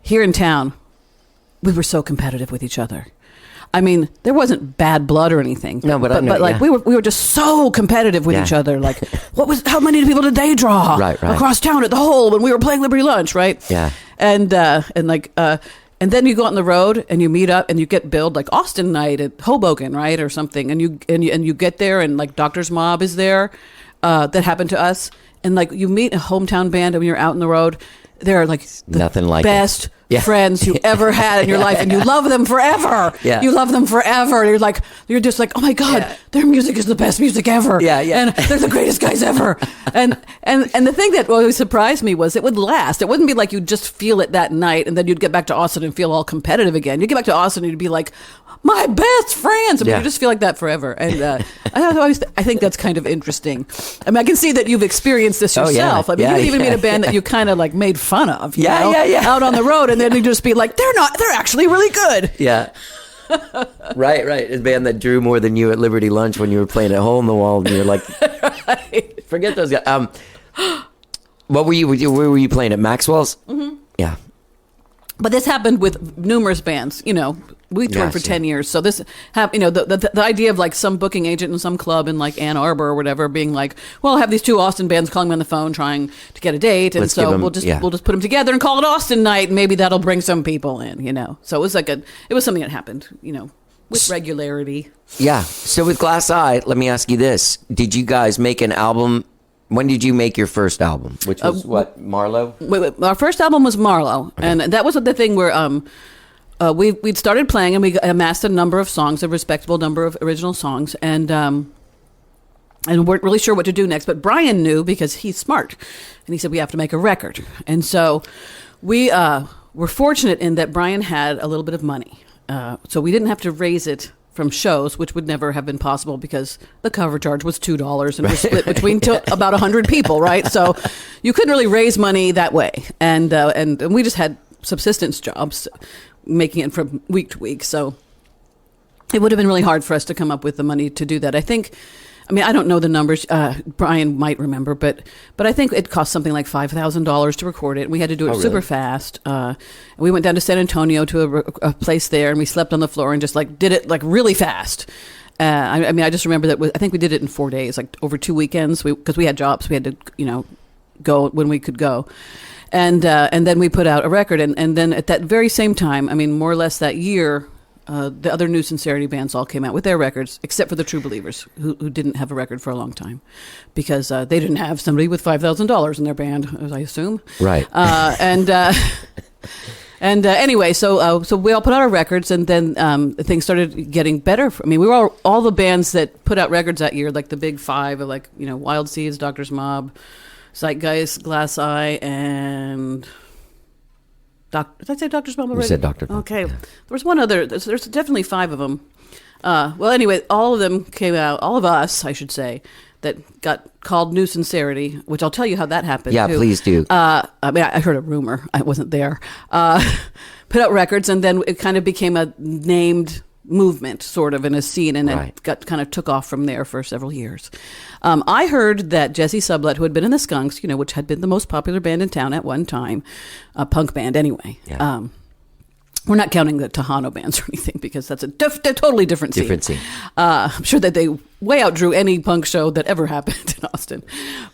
here in town, we were so competitive with each other. I mean, there wasn't bad blood or anything. No, but like we were just so competitive with each other. Like, how many people did they draw across town at the Hole when we were playing Liberty Lunch, right? Yeah. And then you go out on the road and you meet up and you get billed like Austin night at Hoboken, right, or something. And you get there and like Doctor's Mob is there. That happened to us. And like you meet a hometown band and when you're out on the road, they're like the nothing like best. friends you ever had in your life, and you love them forever. Yeah. You love them forever. You're just like, oh my God, their music is the best music ever. Yeah, yeah. And they're the greatest guys ever. and the thing that always surprised me was it would last. It wouldn't be like you'd just feel it that night and then you'd get back to Austin and feel all competitive again. You'd get back to Austin and you'd be like, my best friends. I mean, Yeah. you just feel like that forever. And I think that's kind of interesting. I mean, I can see that you've experienced this Oh, yeah. yourself. I mean, Yeah, you even yeah. made a band that you kind of like made fun of. You Yeah, know, yeah. out on the road, and then you just be like, they're actually really good. Yeah. right. A band that drew more than you at Liberty Lunch when you were playing at Hole in the Wall, and you're like, forget those guys. What were you? Where were you playing at Maxwell's? Mm-hmm. Yeah. But this happened with numerous bands. You know, we toured for Gotcha. 10 years. So this, the idea of like some booking agent in some club in like Ann Arbor or whatever being like, well, I'll have these two Austin bands calling me on the phone trying to get a date. And Let's give so 'em- we'll just yeah. put them together and call it Austin night. And maybe that'll bring some people in, you know. So it was like it was something that happened, you know, with regularity. Yeah. So with Glass Eye, let me ask you this: did you guys make an album? When did you make your first album? Which was what, Marlowe? Our first album was Marlowe, and that was the thing where we'd started playing and we amassed a number of songs, a respectable number of original songs, and weren't really sure what to do next. But Brian knew because he's smart, and he said we have to make a record. And so we were fortunate in that Brian had a little bit of money, so we didn't have to raise it from shows, which would never have been possible because the cover charge was $2 and was split between about 100 people, right? So you couldn't really raise money that way, and we just had subsistence jobs, making it from week to week. So it would have been really hard for us to come up with the money to do that. I mean, I don't know the numbers. Brian might remember, but I think it cost something like $5,000 to record it. And we had to do it super fast. And we went down to San Antonio to a place there, and we slept on the floor and just like did it like really fast. I mean, I just remember that I think we did it in 4 days, like over 2 weekends, because we had jobs. We had to, you know, go when we could go. And then we put out a record. And then at that very same time, I mean, more or less that year, the other New Sincerity bands all came out with their records, except for the True Believers, who didn't have a record for a long time, because they didn't have somebody with $5,000 in their band, as I assume. Right. Anyway, so we all put out our records, and then things started getting better. I mean, we were all the bands that put out records that year, like the big five, like, you know, Wild Seeds, Doctor's Mob, Zeitgeist, Glass Eye, and... Did I say Doctor's Mob already? You said Dr. Mob. Okay. There was one other. There's definitely five of them. Well, anyway, all of them came out, all of us, I should say, that got called New Sincerity, which I'll tell you how that happened. Yeah, too. please do. I mean, I heard a rumor. I wasn't there. Put out records, and then it kind of became a named movement, sort of, in a scene, and Right. it kind of took off from there for several years. I heard that Jesse Sublett, who had been in the Skunks, you know, which had been the most popular band in town at one time, a punk band anyway. Yeah. We're not counting the Tejano bands or anything, because that's a totally different scene. Different scene. I'm sure that they way outdrew any punk show that ever happened in Austin.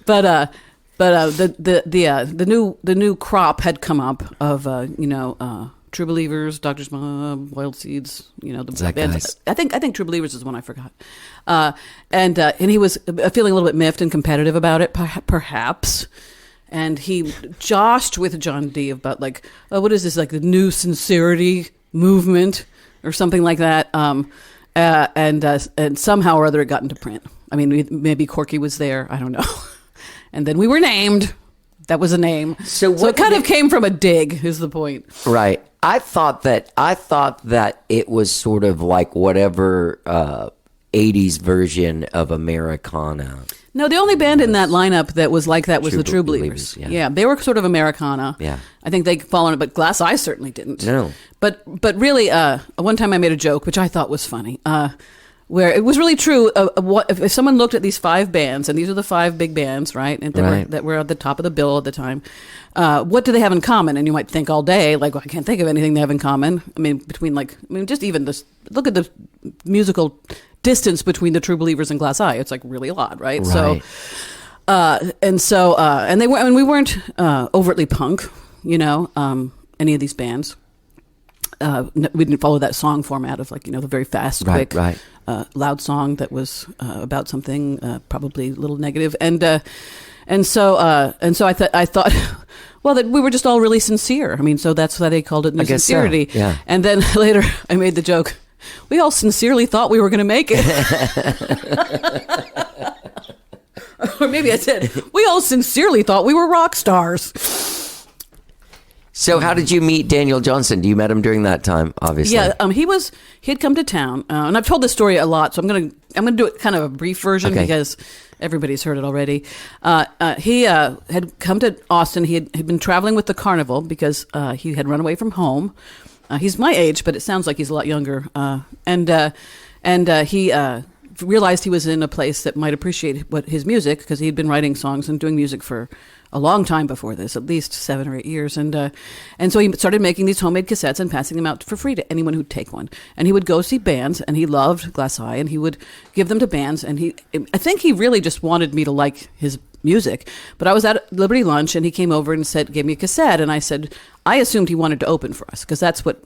But the new crop had come up of True Believers, Doctor's Mob, Wild Seeds, you know, the bands. I think True Believers is the one I forgot. And he was feeling a little bit miffed and competitive about it, perhaps. And he joshed with John D about like, oh, what is this, like the New Sincerity movement or something like that. And somehow or other it got into print. I mean, maybe Corky was there. I don't know. And then we were named. That was a name. So it kind of came from a dig, is the point. Right. I thought that it was sort of like whatever 80s version of Americana. No, the only band in that lineup that was like that was the True Believers. Yeah. They were sort of Americana. Yeah. I think they followed it, but Glass Eye certainly didn't. No. But really, one time I made a joke, which I thought was funny, where it was really true. If someone looked at these five bands, and these are the five big bands, right, and that were at the top of the bill at the time, what do they have in common? And you might think all day, like, well, I can't think of anything they have in common. I mean, just even this, look at the musical distance between the True Believers and Glass Eye. It's like really odd, right? So, and they were. I mean, we weren't overtly punk, you know, any of these bands. We didn't follow that song format of like, you know, the very fast, quick, loud song that was about something probably a little negative. And And so I thought, well, that we were just all really sincere. I mean, so that's why they called it New I guess so, Sincerity. yeah. And then later I made the joke, we all sincerely thought we were going to make it. Or maybe I said, we all sincerely thought we were rock stars. So how did you meet Daniel Johnston? You met him during that time, obviously. Yeah, he had come to town, and I've told this story a lot, so I'm gonna do it kind of a brief version Okay. because everybody's heard it already. He had come to Austin. He had been traveling with the Carnival because he had run away from home. He's my age, but it sounds like he's a lot younger. And he realized he was in a place that might appreciate his music because he had been writing songs and doing music for a long time before this, at least 7 or 8 years. And so he started making these homemade cassettes and passing them out for free to anyone who'd take one. And he would go see bands, and he loved Glass Eye, and he would give them to bands. And I think he really just wanted me to like his music. But I was at Liberty Lunch, and he came over and gave me a cassette. And I said, I assumed he wanted to open for us because that's what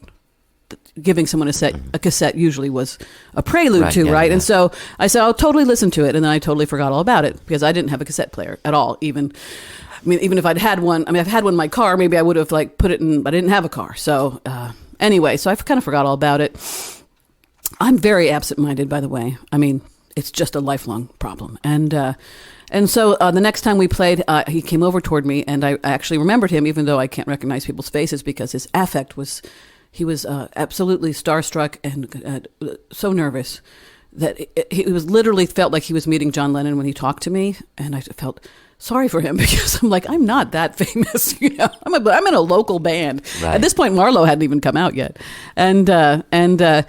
giving someone a cassette usually was a prelude to, yeah, right? yeah. And so I said, I'll totally listen to it. And then I totally forgot all about it because I didn't have a cassette player at all. Even if I'd had one, I've had one in my car, maybe I would have put it in, but I didn't have a car. So anyway, so I kind of forgot all about it. I'm very absent-minded, by the way. I mean, it's just a lifelong problem. And so the next time we played, he came over toward me, and I actually remembered him, even though I can't recognize people's faces because his affect was, he was absolutely starstruck and so nervous that he was literally felt like he was meeting John Lennon when he talked to me, and I felt sorry for him because I'm like, I'm not that famous, I'm in a local band. Right. At this point, Marlowe hadn't even come out yet, and I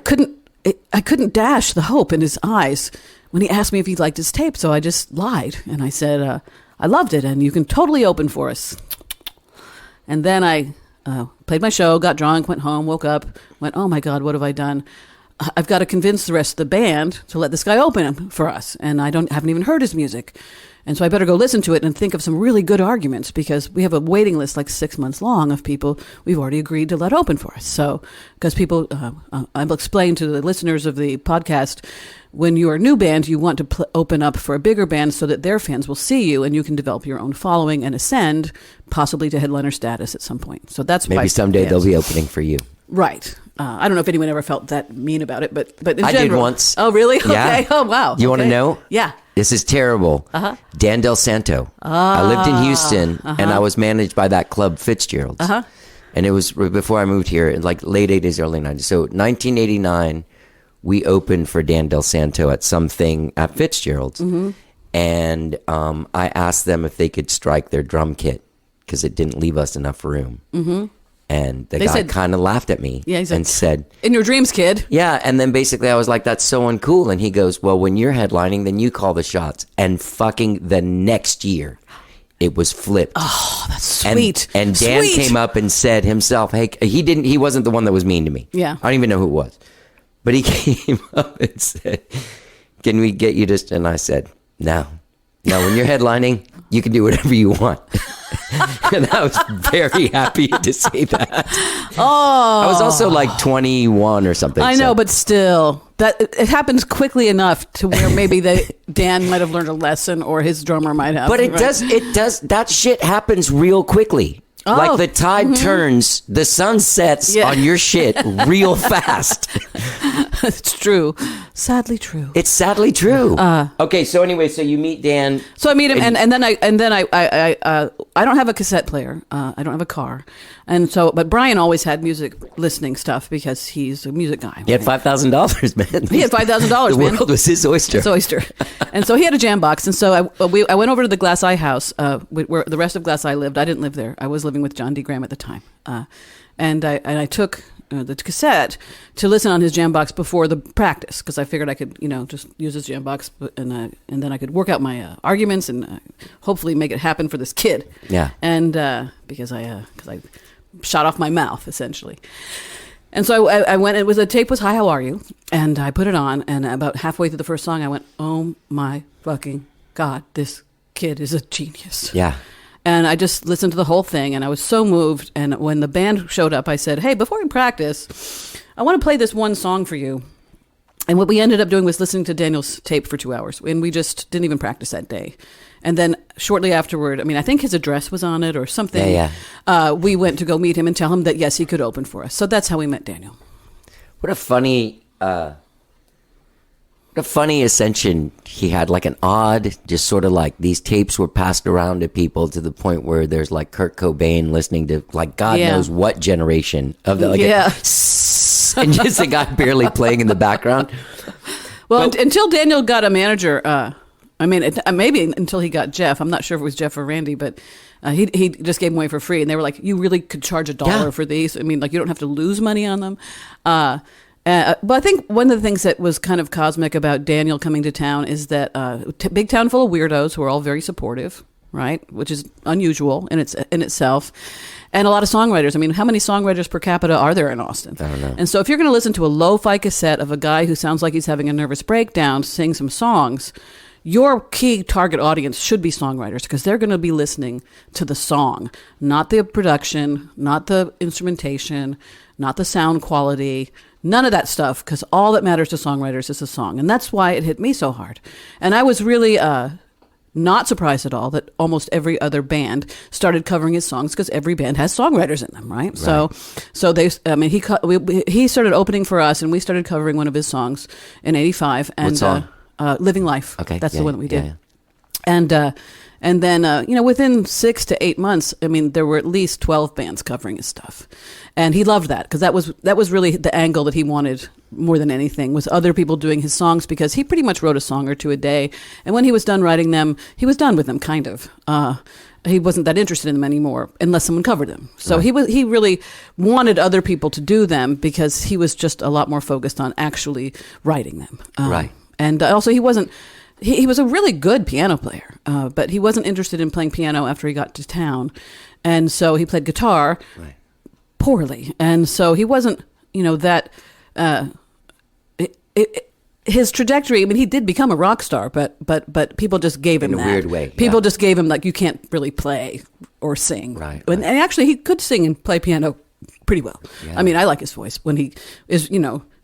couldn't dash the hope in his eyes when he asked me if he liked his tape, so I just lied and I said I loved it, and you can totally open for us. And then I played my show, got drunk, went home, woke up, went, oh my God, what have I done? I've got to convince the rest of the band to let this guy open for us. And I haven't even heard his music. And so I better go listen to it and think of some really good arguments because we have a waiting list 6 months long of people we've already agreed to let open for us. So, because people, I've explained to the listeners of the podcast, when you're a new band, you want to open up for a bigger band so that their fans will see you and you can develop your own following and ascend possibly to headliner status at some point. So that's Maybe why someday bands. they'll be opening for you. Right. I don't know if anyone ever felt that mean about it, but in I did general. once. Oh, really? Yeah. Okay. Oh, wow. You want to Okay. know? Yeah. This is terrible. Uh-huh. Dan Del Santo. I lived in Houston, and I was managed by that club, Fitzgerald's. Uh-huh. And it was before I moved here, in late 80s, early 90s. So 1989, we opened for Dan Del Santo at something at Fitzgerald's. Mm-hmm. And I asked them if they could strike their drum kit because it didn't leave us enough room. Mm-hmm. And the They guy said- kind of laughed at me Yeah, he said- and said, In your dreams, kid. yeah. And then basically I was like, that's so uncool. And he goes, well, when you're headlining, then you call the shots. And fucking the next year, it was flipped. Oh, that's And, sweet. and Dan Sweet. came up and said himself, hey, he wasn't the one that was mean to me. Yeah. I don't even know who it was. But he came up and said, can we get you to, and I said, no, when you're headlining, you can do whatever you want. And I was very happy to say that. Oh. I was also 21 or something. I know, but still, that it happens quickly enough to where maybe Dan might have learned a lesson, or his drummer might have. But it right? does, that shit happens real quickly. Oh. The tide turns, the sun sets Yeah. on your shit real fast. It's true. Sadly true. It's sadly true. Okay, so anyway, so you meet Dan. So I meet him, and then I don't have a cassette player. I don't have a car, but Brian always had music listening stuff because he's a music guy. He had $5,000, man. He had $5,000, The man. world was his oyster. It's oyster. And so he had a jam box, and so I went over to the Glass Eye house where the rest of Glass Eye lived. I didn't live there. I was living with John D. Graham at the time, and I took the cassette to listen on his jam box before the practice because I figured I could just use his jam box and then I could work out my arguments and hopefully make it happen for this kid. Yeah. And because I shot off my mouth essentially. And so I went. The tape was "Hi, How Are You?" and I put it on. And about halfway through the first song, I went, "Oh my fucking God, this kid is a genius." Yeah. And I just listened to the whole thing, and I was so moved. And when the band showed up, I said, "Hey, before we practice, I want to play this one song for you." And what we ended up doing was listening to Daniel's tape for 2 hours, and we just didn't even practice that day. And then shortly afterward, I mean, I think his address was on it or something. Yeah. We went to go meet him and tell him that, yes, he could open for us. So that's how we met Daniel. What a funny ascension he had, like an odd, just sort of like these tapes were passed around to people to the point where there's like Kurt Cobain listening to like God knows what generation of the, like and just a guy barely playing in the background. Well, until Daniel got a manager, I mean, maybe until he got Jeff. I'm not sure if it was Jeff or Randy, but he just gave them away for free. And they were like, you really could charge $1 for these. I mean, like you don't have to lose money on them. But I think one of the things that was kind of cosmic about Daniel coming to town is that big town full of weirdos who are all very supportive, right? Which is unusual in itself. And a lot of songwriters. I mean, how many songwriters per capita are there in Austin? I don't know. And so if you're going to listen to a lo-fi cassette of a guy who sounds like he's having a nervous breakdown, sing some songs, your key target audience should be songwriters because they're going to be listening to the song, not the production, not the instrumentation, not the sound quality, none of that stuff, because all that matters to songwriters is the song. And that's why it hit me so hard. And I was really not surprised at all that almost every other band started covering his songs because every band has songwriters in them, right? So they, I mean, he started opening for us and we started covering one of his songs in '85. And, what song? Living Life. Okay. That's the one that we did. Yeah. And then, within 6 to 8 months, I mean, there were at least 12 bands covering his stuff. And he loved that because that was really the angle that he wanted more than anything, was other people doing his songs, because he pretty much wrote a song or two a day. And when he was done writing them, he was done with them, kind of. He wasn't that interested in them anymore unless someone covered them. So he really wanted other people to do them because he was just a lot more focused on actually writing them. Right. And also he wasn't... He was a really good piano player, but he wasn't interested in playing piano after he got to town. And so he played guitar poorly. And so he wasn't, that... his trajectory, I mean, he did become a rock star, but people just gave him in a weird way. People just gave him, like, you can't really play or sing. Right. And actually, he could sing and play piano pretty well. Yeah. I mean, I like his voice when he is,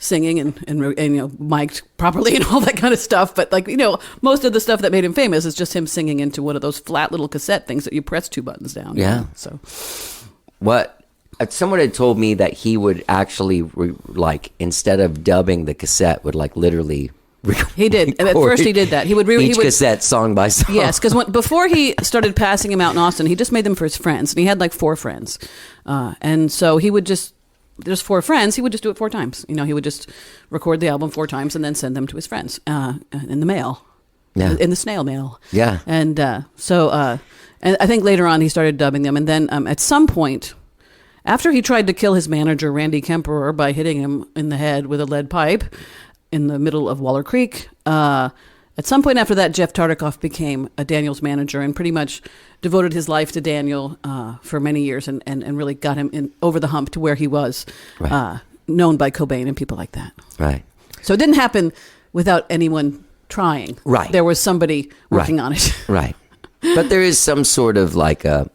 singing and mic'd properly and all that kind of stuff. But most of the stuff that made him famous is just him singing into one of those flat little cassette things that you press 2 buttons down. Yeah. So what someone had told me that he would actually instead of dubbing the cassette would literally he did. And at first he did that. He would cassette song by song. Yes, because before he started passing them out in Austin, he just made them for his friends, and he had 4 friends, and so he would just. There's 4 friends. He would just do it 4 times. He would just record the album 4 times and then send them to his friends in the mail, in the snail mail. Yeah. And and I think later on he started dubbing them. And then at some point, after he tried to kill his manager, Randy Kemperer, by hitting him in the head with a lead pipe in the middle of Waller Creek, at some point after that, Jeff Tartikoff became Daniel's manager and pretty much devoted his life to Daniel for many years and really got him over the hump to where he was, known by Cobain and people like that. Right. So it didn't happen without anyone trying. Right. There was somebody working on it. Right. But there is some sort of an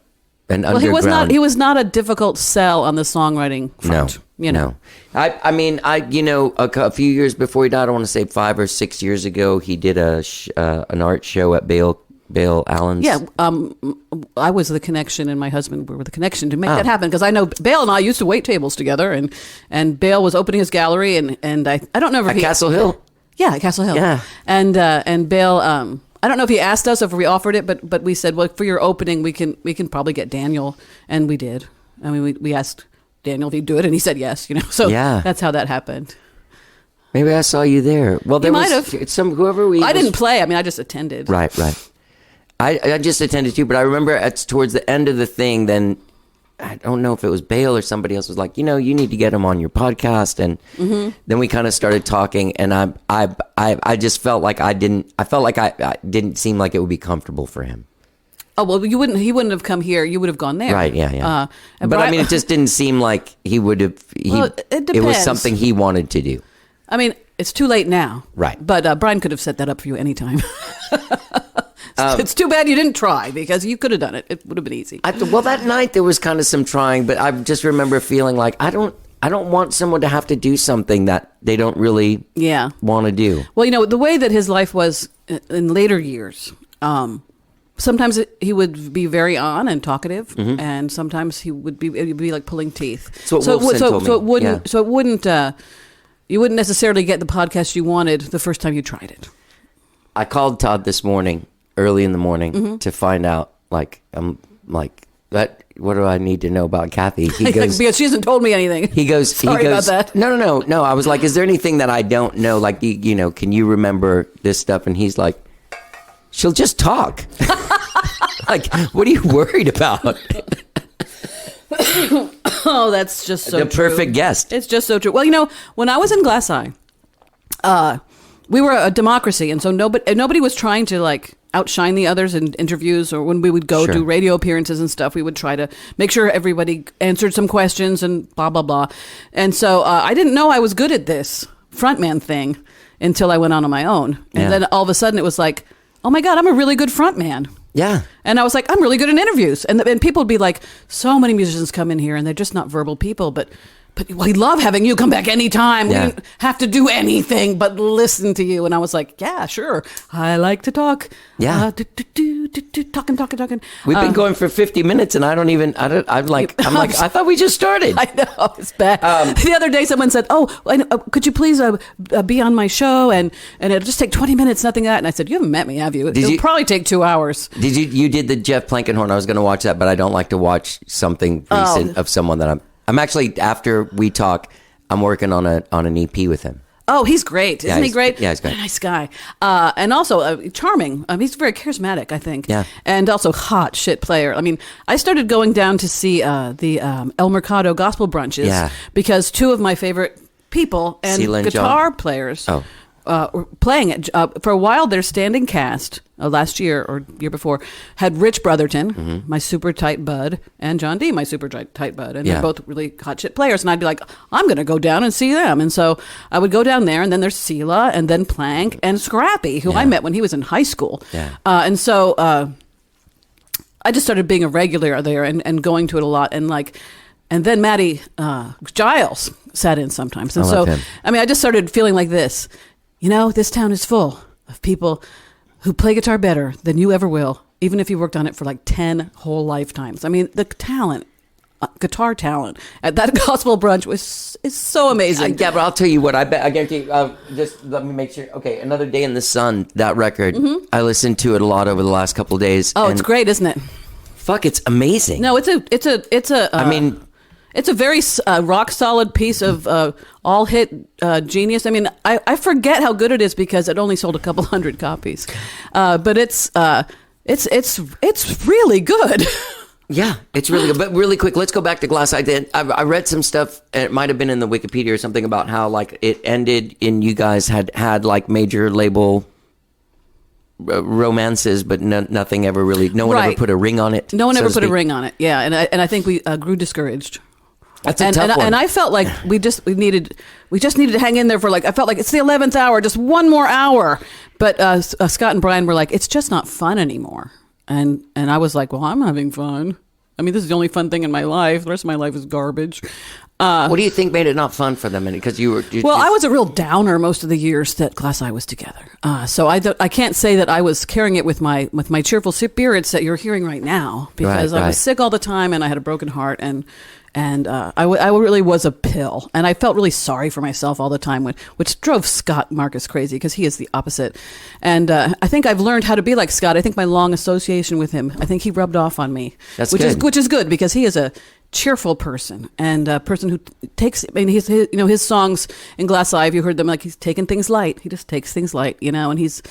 underground... He was not a difficult sell on the songwriting front. No. I mean, a few years before he died, I want to say 5 or 6 years ago, he did an art show at Bale Allen's. Yeah, I was the connection, and my husband were the connection to make that happen, because I know Bale and I used to wait tables together, and Bale was opening his gallery, and I don't know if Castle Hill. Yeah, at Castle Hill. Yeah, and Bale. I don't know if he asked us or if we offered it, but we said, well, for your opening, we can probably get Daniel, and we did. I mean, we asked Daniel if he'd do it, and he said yes. So that's how that happened. Maybe I saw you there. Well, there might was have. I didn't play. I mean, I just attended. Right. I just attended too, but I remember towards the end of the thing, then I don't know if it was Bale or somebody else was like, you need to get him on your podcast, and then we kind of started talking, and I just felt like I didn't seem like it would be comfortable for him. Oh, well, he wouldn't have come here. You would have gone there. Right, yeah. But I mean, it just didn't seem like he would have, it depends. It was something he wanted to do. I mean, it's too late now. Right. But Brian could have set that up for you anytime. It's too bad you didn't try, because you could have done it. It would have been easy. Well, that night there was kind of some trying, but I just remember feeling like I don't want someone to have to do something that they don't really want to do. Well, the way that his life was in later years, sometimes he would be very on and talkative, and sometimes it would be like pulling teeth. So it wouldn't you wouldn't necessarily get the podcast you wanted the first time you tried it. I called Todd this morning, early in the morning, to find out, like, what do I need to know about Kathy? He goes, because she hasn't told me anything. He goes, about that. No. I was like, is there anything that I don't know? Like, can you remember this stuff? And he's like, she'll just talk. Like, what are you worried about? Oh, that's just so the true. perfect guest. It's just so true. Well, when I was in Glass Eye, we were a democracy, and so nobody was trying to like outshine the others in interviews, or when we would go do radio appearances and stuff, we would try to make sure everybody answered some questions and blah blah blah. And so I didn't know I was good at this frontman thing until I went on my own, and then all of a sudden it was like, oh my God, I'm a really good frontman. Yeah. And I was like, I'm really good in interviews. And people would be like, so many musicians come in here and they're just not verbal people, but we love having you come back anytime. Yeah. We don't have to do anything but listen to you. And I was like, yeah, sure. I like to talk. Yeah. Talking. We've been going for 50 minutes and I'm like, I thought we just started. I know, it's bad. The other day someone said, could you please be on my show? And it'll just take 20 minutes, nothing like that. And I said, you haven't met me, have you? It'll probably take 2 hours. You did the Jeff Plankenhorn. I was going to watch that, but I don't like to watch something recent of someone that I'm actually, after we talk, I'm working on an EP with him. Oh, he's great. Isn't he great? Yeah, he's great. What a nice guy. And also charming. He's very charismatic, I think. Yeah. And also hot shit player. I mean, I started going down to see the El Mercado gospel brunches because two of my favorite people and guitar players were playing it. For a while, their standing cast, last year or year before, had Rich Brotherton, my super tight bud, and John D, my super tight bud. And they're both really hot shit players. And I'd be like, I'm going to go down and see them. And so I would go down there, and then there's Sela, and then Plank, and Scrappy, who I met when he was in high school. Yeah. And so I just started being a regular there and going to it a lot. And then Maddie Giles sat in sometimes. And I love him. I just started feeling like this. This town is full of people who play guitar better than you ever will, even if you worked on it for like 10 whole lifetimes. I mean, the talent, guitar talent at that gospel brunch is so amazing. Yeah, but I'll tell you what, I guarantee you, just let me make sure. Okay, Another Day in the Sun, that record, I listened to it a lot over the last couple of days. Oh, it's great, isn't it? Fuck, it's amazing. No, it's a very rock solid piece of all hit genius. I mean, I forget how good it is because it only sold a couple hundred copies, but it's really good. Yeah, it's really good. But really quick, let's go back to Glass Eye. I read some stuff, and it might have been in the Wikipedia or something, about how like it ended in you guys had like major label romances, but nothing ever really. No one ever put a ring on it. No one ever put a ring on it. Yeah, and I think we grew discouraged. That's a tough one. And I felt like we just needed to hang in there for I felt like it's the 11th hour, just one more hour. But Scott and Brian were like, it's just not fun anymore. And I was like, well, I'm having fun. I mean, this is the only fun thing in my life. The rest of my life is garbage. What do you think made it not fun for them? Because I was a real downer most of the years that Glass Eye was together. So I can't say that I was carrying it with my cheerful spirits that you're hearing right now, because I was sick all the time and I had a broken heart and I really was a pill, and I felt really sorry for myself all the time, which drove Scott Marcus crazy because he is the opposite. And I think I've learned how to be like Scott. I think my long association with him, I think he rubbed off on me, which is good because he is a cheerful person and a person who takes. I mean, his songs in Glass Eye, if you heard them, like he's taking things light. He just takes things light, and he's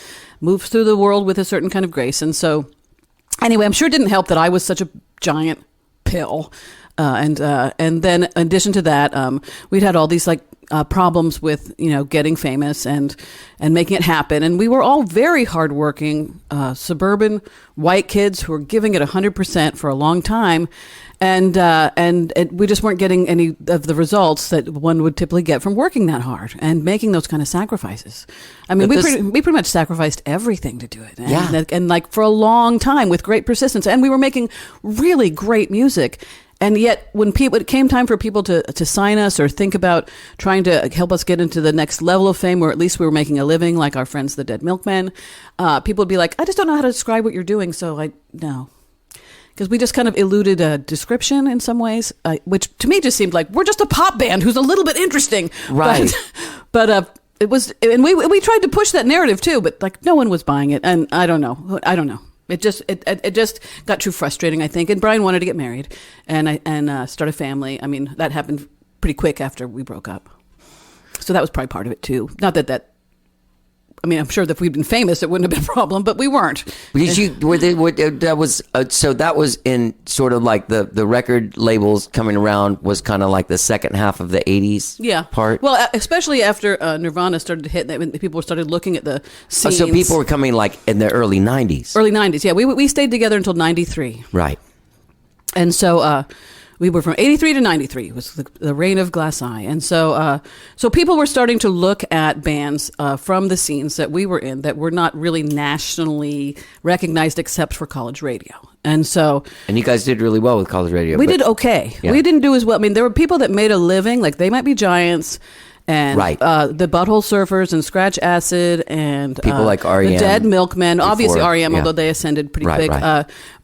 moves through the world with a certain kind of grace. And so, anyway, I'm sure it didn't help that I was such a giant pill. And then in addition to that, we'd had all these problems with, getting famous and making it happen. And we were all very hardworking, suburban white kids who were giving it 100% for a long time. And we just weren't getting any of the results that one would typically get from working that hard and making those kind of sacrifices. I mean, we pretty much sacrificed everything to do it. And for a long time with great persistence. And we were making really great music. And yet, when it came time for people to sign us or think about trying to help us get into the next level of fame, or at least we were making a living, like our friends, the Dead Milkmen, people would be like, I just don't know how to describe what you're doing, so no. Because we just kind of eluded a description in some ways, which to me just seemed like we're just a pop band who's a little bit interesting. Right. But it was, and we tried to push that narrative too, but like no one was buying it. And I don't know. It just got too frustrating, I think. And Brian wanted to get married and start a family. I mean, that happened pretty quick after we broke up. So that was probably part of it too. Not that I mean, I'm sure that if we'd been famous, it wouldn't have been a problem, but we weren't. Because that was in sort of like the record labels coming around was kind of like the second half of the 80s part. Well, especially after Nirvana started to hit, people started looking at the scenes. So people were coming like in the early 90s. Early 90s, yeah. We stayed together until 93. Right. And so we were from 83 to 93 was the reign of Glass Eye. And so people were starting to look at bands from the scenes that we were in that were not really nationally recognized except for college radio. And you guys did really well with college radio. We did okay. Yeah. We didn't do as well. I mean, there were people that made a living, like They Might Be Giants, and the Butthole Surfers and Scratch Acid and people like R.E.M. the Dead Milkmen, obviously R.E.M., although they ascended pretty quick,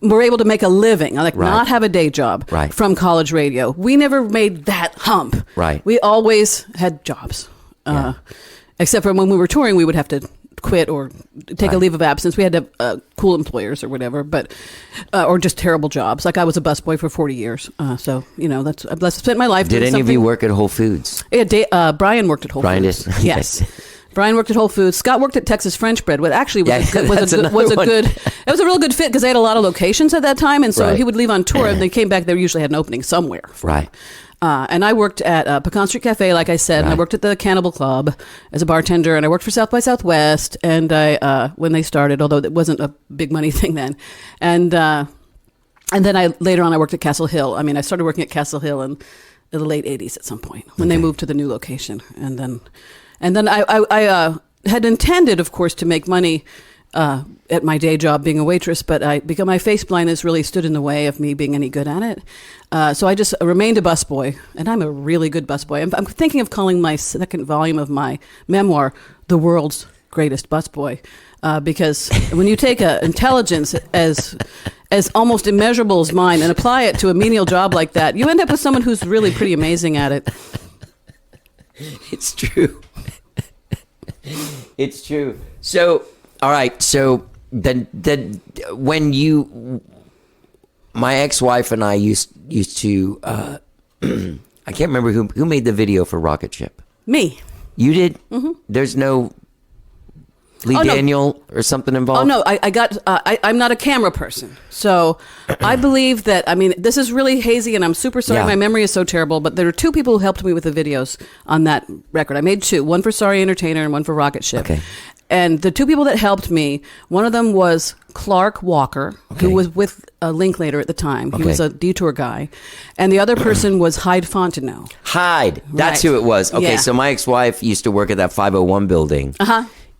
were able to make a living, not have a day job from college radio. We never made that hump. Right. We always had jobs. Except for when we were touring, we would have to quit or take a leave of absence. We had to have cool employers or whatever, but or just terrible jobs. Like I was a busboy for 40 years. So, I've spent my life doing something. Did any of you work at Whole Foods? Yeah, Brian worked at Whole Foods. Brian did? Yes. Brian worked at Whole Foods. Scott worked at Texas French Bread, which actually was a real good fit because they had a lot of locations at that time. And so he would leave on tour and they came back. They usually had an opening somewhere. Right. And I worked at Pecan Street Cafe, like I said, and I worked at the Cannibal Club as a bartender, and I worked for South by Southwest, and I when they started, although it wasn't a big money thing then, and then later on I worked at Castle Hill. I mean, I started working at Castle Hill in the late '80s at some point when they moved to the new location, and then I had intended, of course, to make money at my day job being a waitress, but because my face blindness really stood in the way of me being any good at it. So I just remained a busboy, and I'm a really good busboy. I'm thinking of calling my second volume of my memoir, The World's Greatest Busboy, because when you take intelligence as almost immeasurable as mine and apply it to a menial job like that, you end up with someone who's really pretty amazing at it. It's true. It's true. So... All right, so then when my ex-wife and I used to, I can't remember who made the video for Rocket Ship. Me. You did? Mm-hmm. There's no Daniel or something involved? Oh, no, I'm not a camera person. So I believe that, I mean, this is really hazy and I'm super sorry. My memory is so terrible, but there are two people who helped me with the videos on that record. I made two, one for Sorry Entertainer and one for Rocket Ship. Okay. And the two people that helped me, one of them was Clark Walker, who was with Linklater at the time. He was a detour guy. And the other person was Hyde Fontenot. Hyde. That's who it was. Okay, so my ex-wife used to work at that 501 building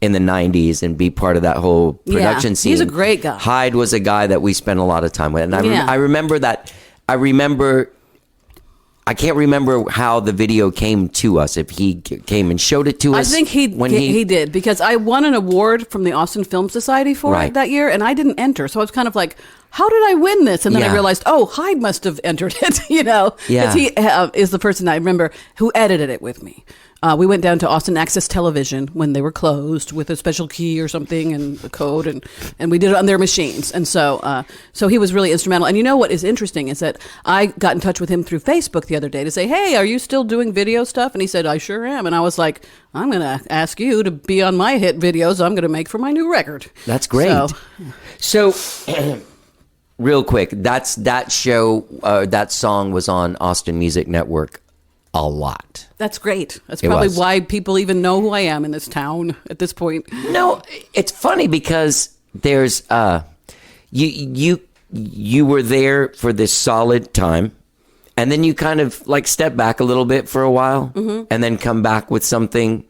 in the 90s and be part of that whole production scene. He's a great guy. Hyde was a guy that we spent a lot of time with. And I remember that. I can't remember how the video came to us. If he came and showed it to us. I think he did, because I won an award from the Austin Film Society for it that year, and I didn't enter. So I was kind of like, how did I win this? And then I realized, Hyde must have entered it, because he is the person I remember who edited it with me. We went down to Austin Access Television when they were closed with a special key or something and a code, and we did it on their machines. And so he was really instrumental. And you know what is interesting is that I got in touch with him through Facebook the other day to say, hey, are you still doing video stuff? And he said, I sure am. And I was like, I'm going to ask you to be on my hit videos I'm going to make for my new record. That's great. So real quick, that show, that song was on Austin Music Network a lot. That's great. That's probably why people even know who I am in this town at this point. No, it's funny because there's you were there for this solid time, and then you kind of like step back a little bit for a while, and then come back with something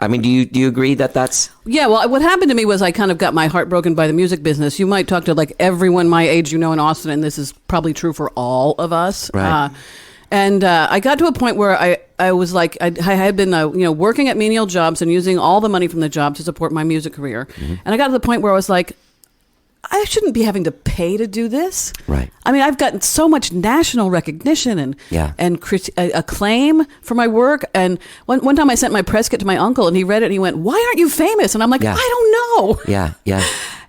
I mean, do you agree that that's... Yeah, well, what happened to me was I kind of got my heart broken by the music business. You might talk to like everyone my age, in Austin, and this is probably true for all of us. Right. And I got to a point where I was like, I had been, working at menial jobs and using all the money from the job to support my music career. Mm-hmm. And I got to the point where I was like, I shouldn't be having to pay to do this. Right. I mean, I've gotten so much national recognition and acclaim for my work. And one time I sent my press kit to my uncle, and he read it, and he went, "Why aren't you famous?" And I'm like, I don't know. Yeah.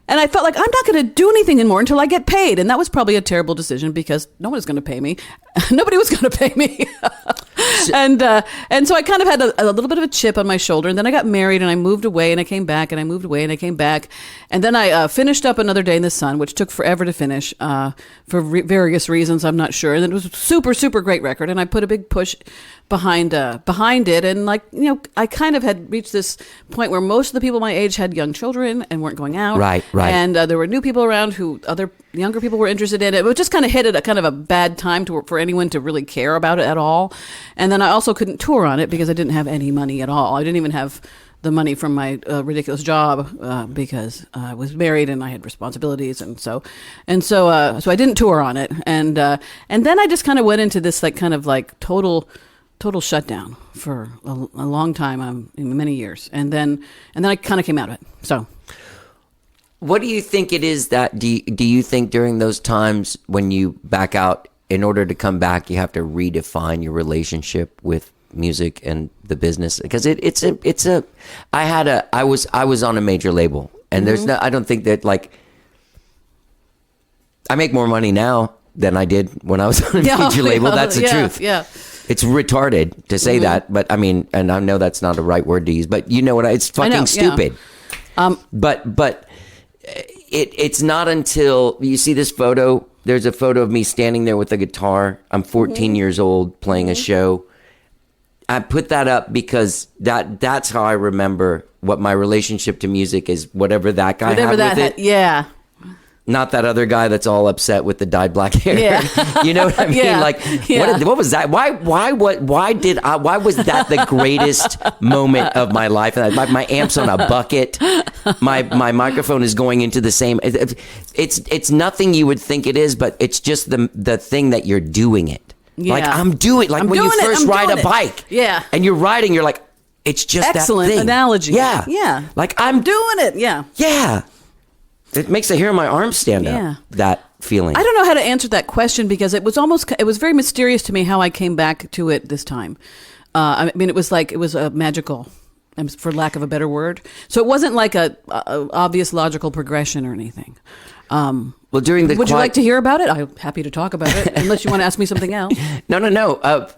And I felt like I'm not going to do anything anymore until I get paid. And that was probably a terrible decision because no one was going to pay me. Nobody was going to pay me. And so I kind of had a little bit of a chip on my shoulder. And then I got married, and I moved away, and I came back, and I moved away, and I came back. And then I finished up Another Day in the Sun, which took forever to finish for various reasons. I'm not sure. And it was a super, super great record. And I put a big push behind it. And I kind of had reached this point where most of the people my age had young children and weren't going out. Right. And there were new people around who other younger people were interested in it. It just kind of hit at a kind of a bad time for anyone to really care about it at all. And then I also couldn't tour on it because I didn't have any money at all. I didn't even have the money from my ridiculous job because I was married and I had responsibilities, so I didn't tour on it. And then I just kind of went into this total shutdown for a long time, many years, and then I kind of came out of it. So. What do you think it is that do you think during those times when you back out, in order to come back, you have to redefine your relationship with music and the business? Because I was on a major label, and there's no, I don't think that I make more money now than I did when I was on a major label. That's the truth. Yeah. It's retarded to say that, but I mean, and I know that's not a right word to use, but you know what? It's fucking stupid. But it's not until you see this photo. There's a photo of me standing there with a guitar. I'm 14 years old playing a show. I put that up because that's how I remember what my relationship to music is. Whatever that guy had with it. Yeah. Not that other guy that's all upset with the dyed black hair. Yeah. You know what I mean? Yeah. What was that? Why was that the greatest moment of my life? My amp's on a bucket. My microphone is going into the same. It's nothing you would think it is, but it's just the thing that you're doing it. Yeah. Like I'm doing. Like when you first ride a bike. Yeah. And you're riding, you're like, it's just excellent that thing. Analogy. Yeah. Yeah. Like I'm doing it. Yeah. Yeah. It makes the hair on my arms stand up, that feeling. I don't know how to answer that question because it was very mysterious to me how I came back to it this time. I mean, it was a magical, for lack of a better word. So it wasn't like a obvious logical progression or anything. Well, would you like to hear about it? I'm happy to talk about it, unless you want to ask me something else. No.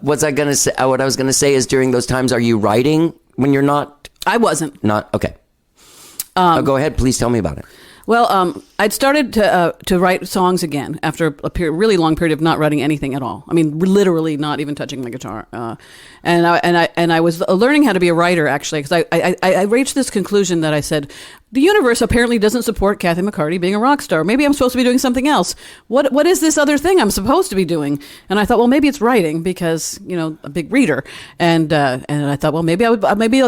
What I was going to say is during those times, are you writing when you're not? I wasn't. Not okay. Go ahead, please tell me about it. Well, I'd started to write songs again after a really long period of not writing anything at all. I mean, literally not even touching my guitar. And I was learning how to be a writer, actually, because I reached this conclusion that I said, the universe apparently doesn't support Kathy McCarty being a rock star. Maybe I'm supposed to be doing something else. What is this other thing I'm supposed to be doing? And I thought, well, maybe it's writing because, a big reader. And I thought, well, maybe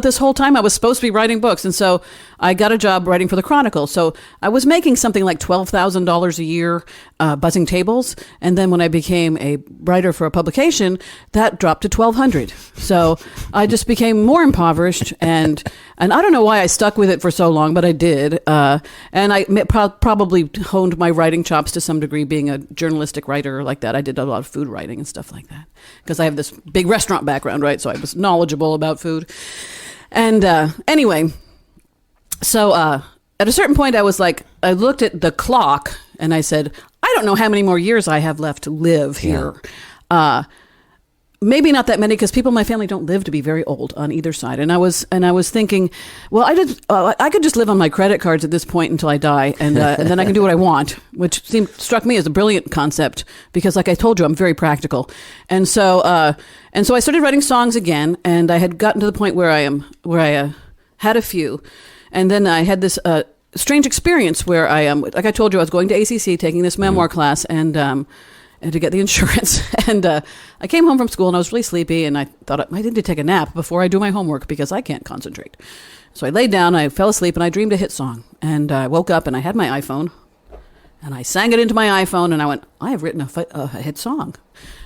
this whole time I was supposed to be writing books. And so I got a job writing for the Chronicle. So I was making something like $12,000 a year buzzing tables. And then when I became a writer for a publication, that dropped to $1,200. So I just became more impoverished. And I don't know why I stuck with it for so long, but I did. And I probably honed my writing chops to some degree, being a journalistic writer like that. I did a lot of food writing and stuff like that because I have this big restaurant background, right? So I was knowledgeable about food. And anyway, so at a certain point, I looked at the clock and I said, I don't know how many more years I have left to live here. Maybe not that many because people in my family don't live to be very old on either side. And I was thinking, well, I could just live on my credit cards at this point until I die, and then I can do what I want, which struck me as a brilliant concept because, like I told you, I'm very practical. And so I started writing songs again, and I had gotten to the point where I had a few, and then I had this strange experience where like I told you, I was going to ACC taking this memoir class, and and to get the insurance. And I came home from school and I was really sleepy, and I thought I need to take a nap before I do my homework because I can't concentrate. So I laid down, I fell asleep, and I dreamed a hit song. And I woke up and I had my iPhone, and I sang it into my iPhone, and I went, I have written a hit song.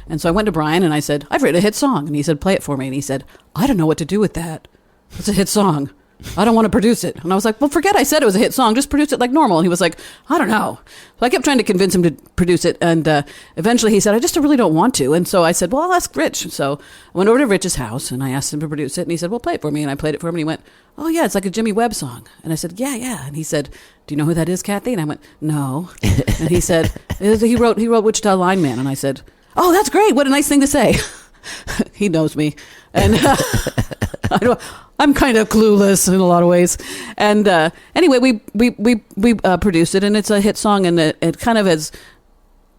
And so I went to Brian and I said, I've written a hit song. And he said, play it for me. And he said, I don't know what to do with that. It's a hit song. I don't want to produce it. And I was like, well, forget I said it was a hit song. Just produce it like normal. And he was like, I don't know. So I kept trying to convince him to produce it. And eventually he said, I just really don't want to. And so I said, well, I'll ask Rich. So I went over to Rich's house and I asked him to produce it. And he said, well, play it for me. And I played it for him. And he went, oh, yeah, it's like a Jimmy Webb song. And I said, yeah. And he said, do you know who that is, Kathy? And I went, no. And he said, he wrote Wichita Lineman. And I said, oh, that's great. What a nice thing to say. He knows me. And I'm kind of clueless in a lot of ways. And anyway, we produced it, and it's a hit song, and it kind of has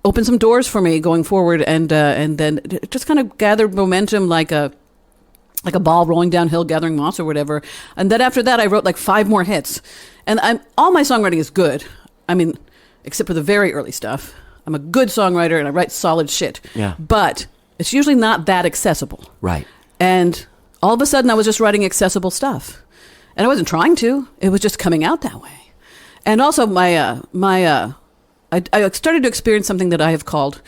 opened some doors for me going forward, and then it just kind of gathered momentum like a ball rolling downhill gathering moss or whatever. And then after that, I wrote like 5 more hits. And all my songwriting is good. I mean, except for the very early stuff. I'm a good songwriter, and I write solid shit. Yeah. But it's usually not that accessible. Right. And all of a sudden, I was just writing accessible stuff. And I wasn't trying to. It was just coming out that way. And also, I started to experience something that I have called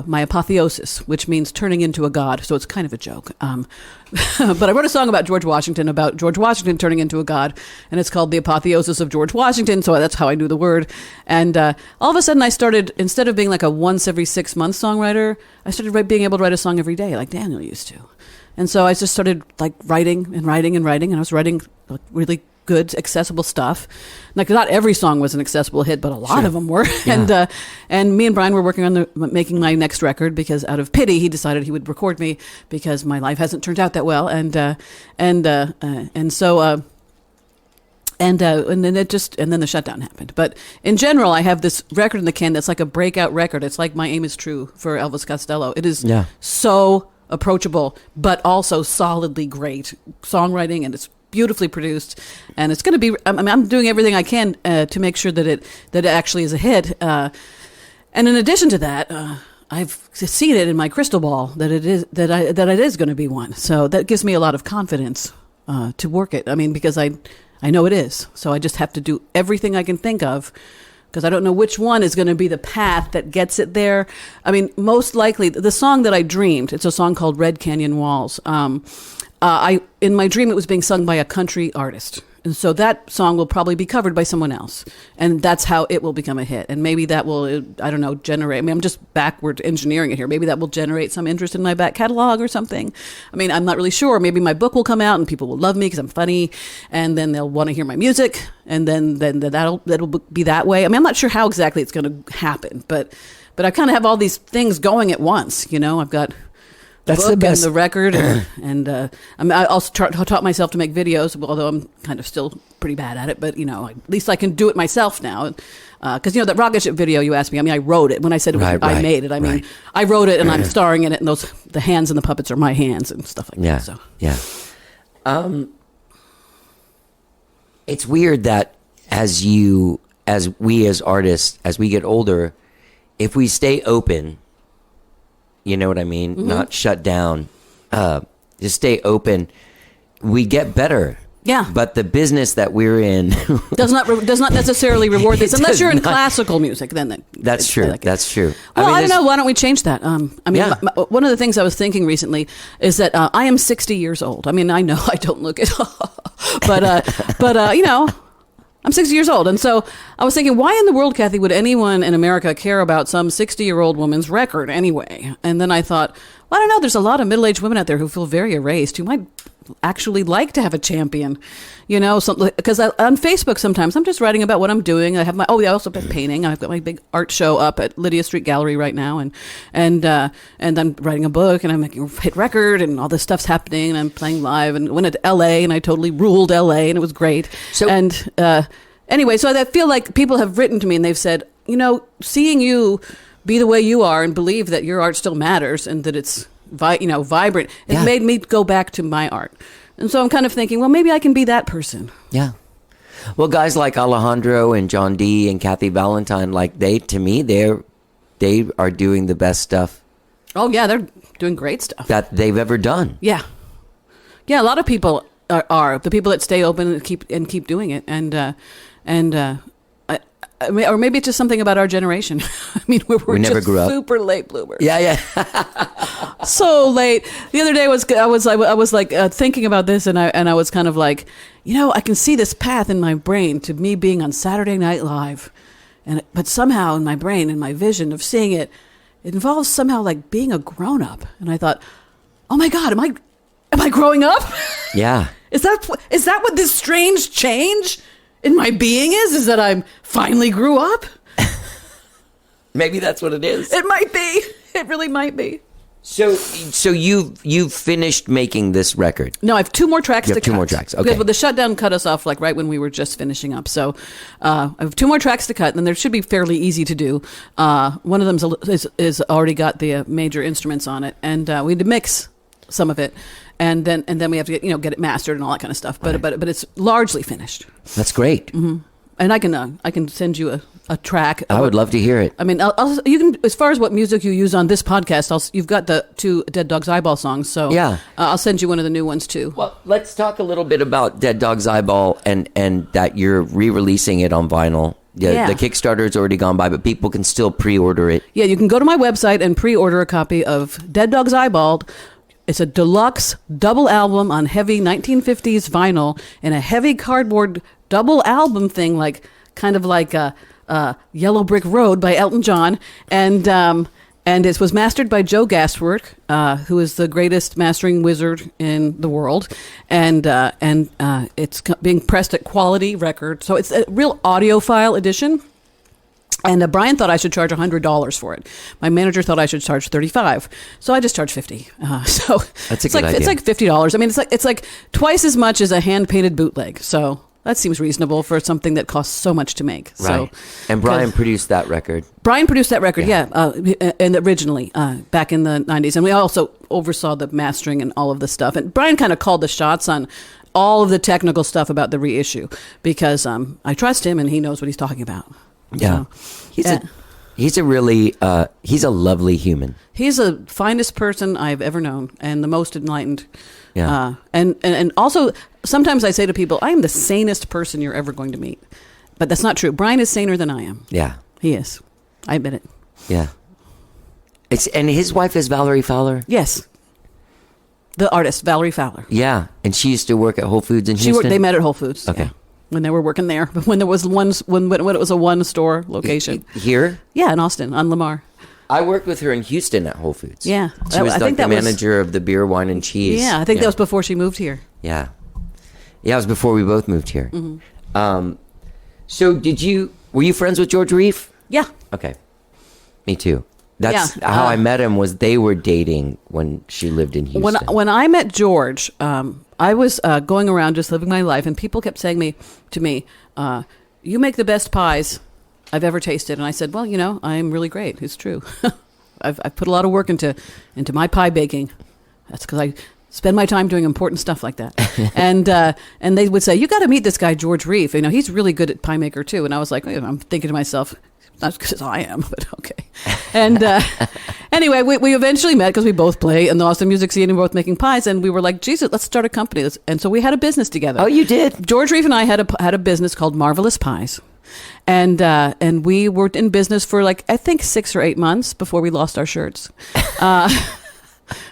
my apotheosis, which means turning into a god. So it's kind of a joke. But I wrote a song about George Washington turning into a god. And it's called The Apotheosis of George Washington. So that's how I knew the word. And all of a sudden I started, instead of being like a once every 6 month songwriter, I started being able to write a song every day like Daniel used to. And so I just started like writing. And I was writing like, really good, accessible stuff. Like not every song was an accessible hit, but a lot of them were. Yeah. And me and Brian were working on making my next record because out of pity, he decided he would record me because my life hasn't turned out that well. And then the shutdown happened. But in general, I have this record in the can that's like a breakout record. It's like My Aim Is True for Elvis Costello. It is so approachable, but also solidly great songwriting, and it's beautifully produced, and it's going to be. I'm doing everything I can to make sure that it actually is a hit. And in addition to that, I've seen it in my crystal ball that it is going to be one. So that gives me a lot of confidence to work it. I mean, because I know it is. So I just have to do everything I can think of, because I don't know which one is going to be the path that gets it there. I mean, most likely the song that I dreamed. It's a song called Red Canyon Walls. In my dream, it was being sung by a country artist. And so that song will probably be covered by someone else. And that's how it will become a hit. And maybe that will, I don't know, generate, I mean, I'm just backward engineering it here. Maybe that will generate some interest in my back catalog or something. I mean, I'm not really sure. Maybe my book will come out and people will love me because I'm funny. And then they'll want to hear my music. And then that'll be that way. I mean, I'm not sure how exactly it's going to happen. But I kind of have all these things going at once. You know, I've got... That's the best. And the record, and I also taught myself to make videos, although I'm kind of still pretty bad at it. But you know, at least I can do it myself now. Because you know that rocket ship video you asked me. I mean, I wrote it. When I said I made it, I mean I wrote it, and I'm starring in it. And the hands and the puppets are my hands and stuff like that. So it's weird that as we as artists, as we get older, if we stay open. You know what I mean? Mm-hmm. Not shut down. Just stay open. We get better. Yeah. But the business that we're in does not necessarily reward this unless you're in classical music. Then that's true. Like that's true. Well, I don't know. Why don't we change that? I mean, one of the things I was thinking recently is that I am 60 years old. I mean, I know I don't look it, but you know. I'm 60 years old. And so I was thinking, why in the world, Kathy, would anyone in America care about some 60-year-old woman's record anyway? And then I thought, well, I don't know. There's a lot of middle-aged women out there who feel very erased, who might actually like to have a champion, you know, because on Facebook sometimes I'm just writing about what I'm doing. I have I also been painting. I've got my big art show up at Lydia Street Gallery right now, and I'm writing a book, and I'm making a hit record, and all this stuff's happening, and I'm playing live, and went to LA, and I totally ruled LA, and it was great. So anyway, so I feel like people have written to me and they've said, you know, seeing you be the way you are and believe that your art still matters and that it's vibrant. It made me go back to my art. And so I'm kind of thinking, well, maybe I can be that person. Yeah. Well, guys like Alejandro and John D and Kathy Valentine, like they're they are doing the best stuff Oh yeah, they're doing great stuff. that they've ever done. Yeah, yeah. A lot of people are the people that stay open and keep doing it, or maybe it's just something about our generation. I mean, we're never just grew up. super late bloomers. Yeah. So late. The other day I was like thinking about this, and I was kind of like, I can see this path in my brain to me being on Saturday Night Live, but somehow in my brain, in my vision of seeing it, it involves somehow like being a grown up, and I thought, oh my God, am I growing up? Yeah. Is that what this strange change in my being is? Is that I'm finally grew up? Maybe that's what it is. It might be. It really might be. So you've finished making this record. No, I have two more tracks You to have two cut. more tracks, okay. Because the shutdown cut us off like right when we were just finishing up. So I have two more tracks to cut, and they should be fairly easy to do. One of them is already got the major instruments on it, and we had to mix some of it, and then we have to get it mastered and all that kind of stuff. But it's largely finished. That's great. Mm-hmm. And I can send you a track. I would love to hear it. I mean, you can, as far as what music you use on this podcast, you've got the two Dead Dog's Eyeball songs. So Yeah. I'll send you one of the new ones too. Well, let's talk a little bit about Dead Dog's Eyeball and that you're re-releasing it on vinyl. Yeah. The Kickstarter's already gone by, but people can still pre-order it. Yeah, you can go to my website and pre-order a copy of Dead Dog's Eyeball. It's a deluxe double album on heavy 1950s vinyl and a heavy cardboard double album thing, kind of like a Yellow Brick Road by Elton John, and it was mastered by Joe Gaswork, who is the greatest mastering wizard in the world, and it's being pressed at Quality Records, so it's a real audiophile edition. And Brian thought I should charge $100 for it. My manager thought I should charge $35, so I just charged $50. So That's a it's good like idea. it's like $50. I mean, it's like twice as much as a hand painted bootleg. So that seems reasonable for something that costs so much to make. Right. So, And Brian produced that record. Brian produced that record, and originally back in the 90s. And we also oversaw the mastering and all of the stuff. And Brian kind of called the shots on all of the technical stuff about the reissue because I trust him and he knows what he's talking about. Yeah. So, He's a really he's a lovely human. he's the finest person I've ever known and the most enlightened. Yeah. And also, sometimes I say to people, I am the sanest person you're ever going to meet. But that's not true. Brian is saner than I am. Yeah. He is. I admit it. Yeah. And his wife is Valerie Fowler. Yes. The artist, Valerie Fowler. Yeah, and she used to work at Whole Foods in Houston. They met at Whole Foods. Okay. yeah, when they were working there, but when there was when it was a one store location. Here? Yeah, in Austin on Lamar. I worked with her in Houston at Whole Foods. Yeah. She was I like think the that was- manager of the beer, wine, and cheese. Yeah, I think that was before she moved here. Yeah. Yeah, it was before we both moved here. Mm-hmm. So were you friends with George Reef? Yeah. Okay. Me too. That's Yeah, how I met him, was they were dating when she lived in Houston. When I met George, I was going around just living my life, and people kept saying to me, "You make the best pies I've ever tasted." And I said, "Well, I'm really great. It's true. I've put a lot of work into my pie baking. That's because I spend my time doing important stuff like that." And they would say, "You got to meet this guy George Reef. He's really good at pie maker too." And I was like, I'm thinking to myself, not because I am, but okay. And anyway, we eventually met because we both play in the Austin music scene and we're both making pies. And we were like, Jesus, let's start a company. And so we had a business together. Oh, you did? George Reef and I had a business called Marvelous Pies. And we were in business for I think 6 or 8 months before we lost our shirts.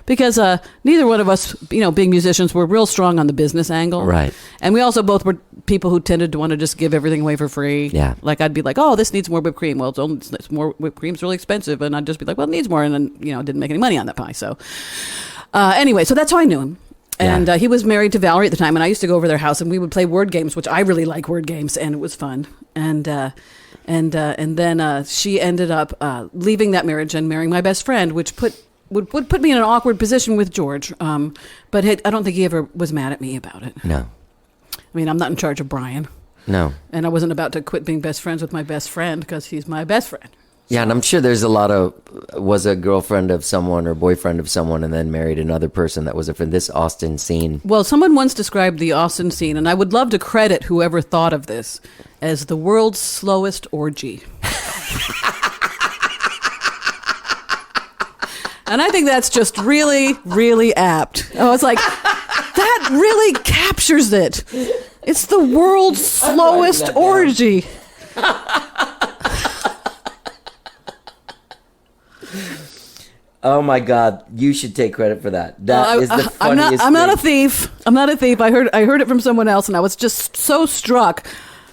Because neither one of us, being musicians, were real strong on the business angle. Right. And we also both were people who tended to want to just give everything away for free. Yeah. I'd be like, oh, this needs more whipped cream. Well, it's more whipped cream's really expensive. And I'd just be like, well, it needs more. And then, didn't make any money on that pie. So anyway, so that's how I knew him. And he was married to Valerie at the time. And I used to go over their house and we would play word games, which I really like word games. And it was fun. And then she ended up leaving that marriage and marrying my best friend, which would put me in an awkward position with George. But I don't think he ever was mad at me about it. No. I mean, I'm not in charge of Brian. No. And I wasn't about to quit being best friends with my best friend because he's my best friend. Yeah, and I'm sure there's a lot of, was a girlfriend of someone or boyfriend of someone and then married another person that was from this Austin scene. Well, someone once described the Austin scene, and I would love to credit whoever thought of this, as the world's slowest orgy. And I think that's just really, really apt. I was like, that really captures it. It's the world's slowest orgy. Oh my God! You should take credit for that. That is the funniest. I'm not a thing. thief. I'm not a thief. I heard it from someone else, and I was just so struck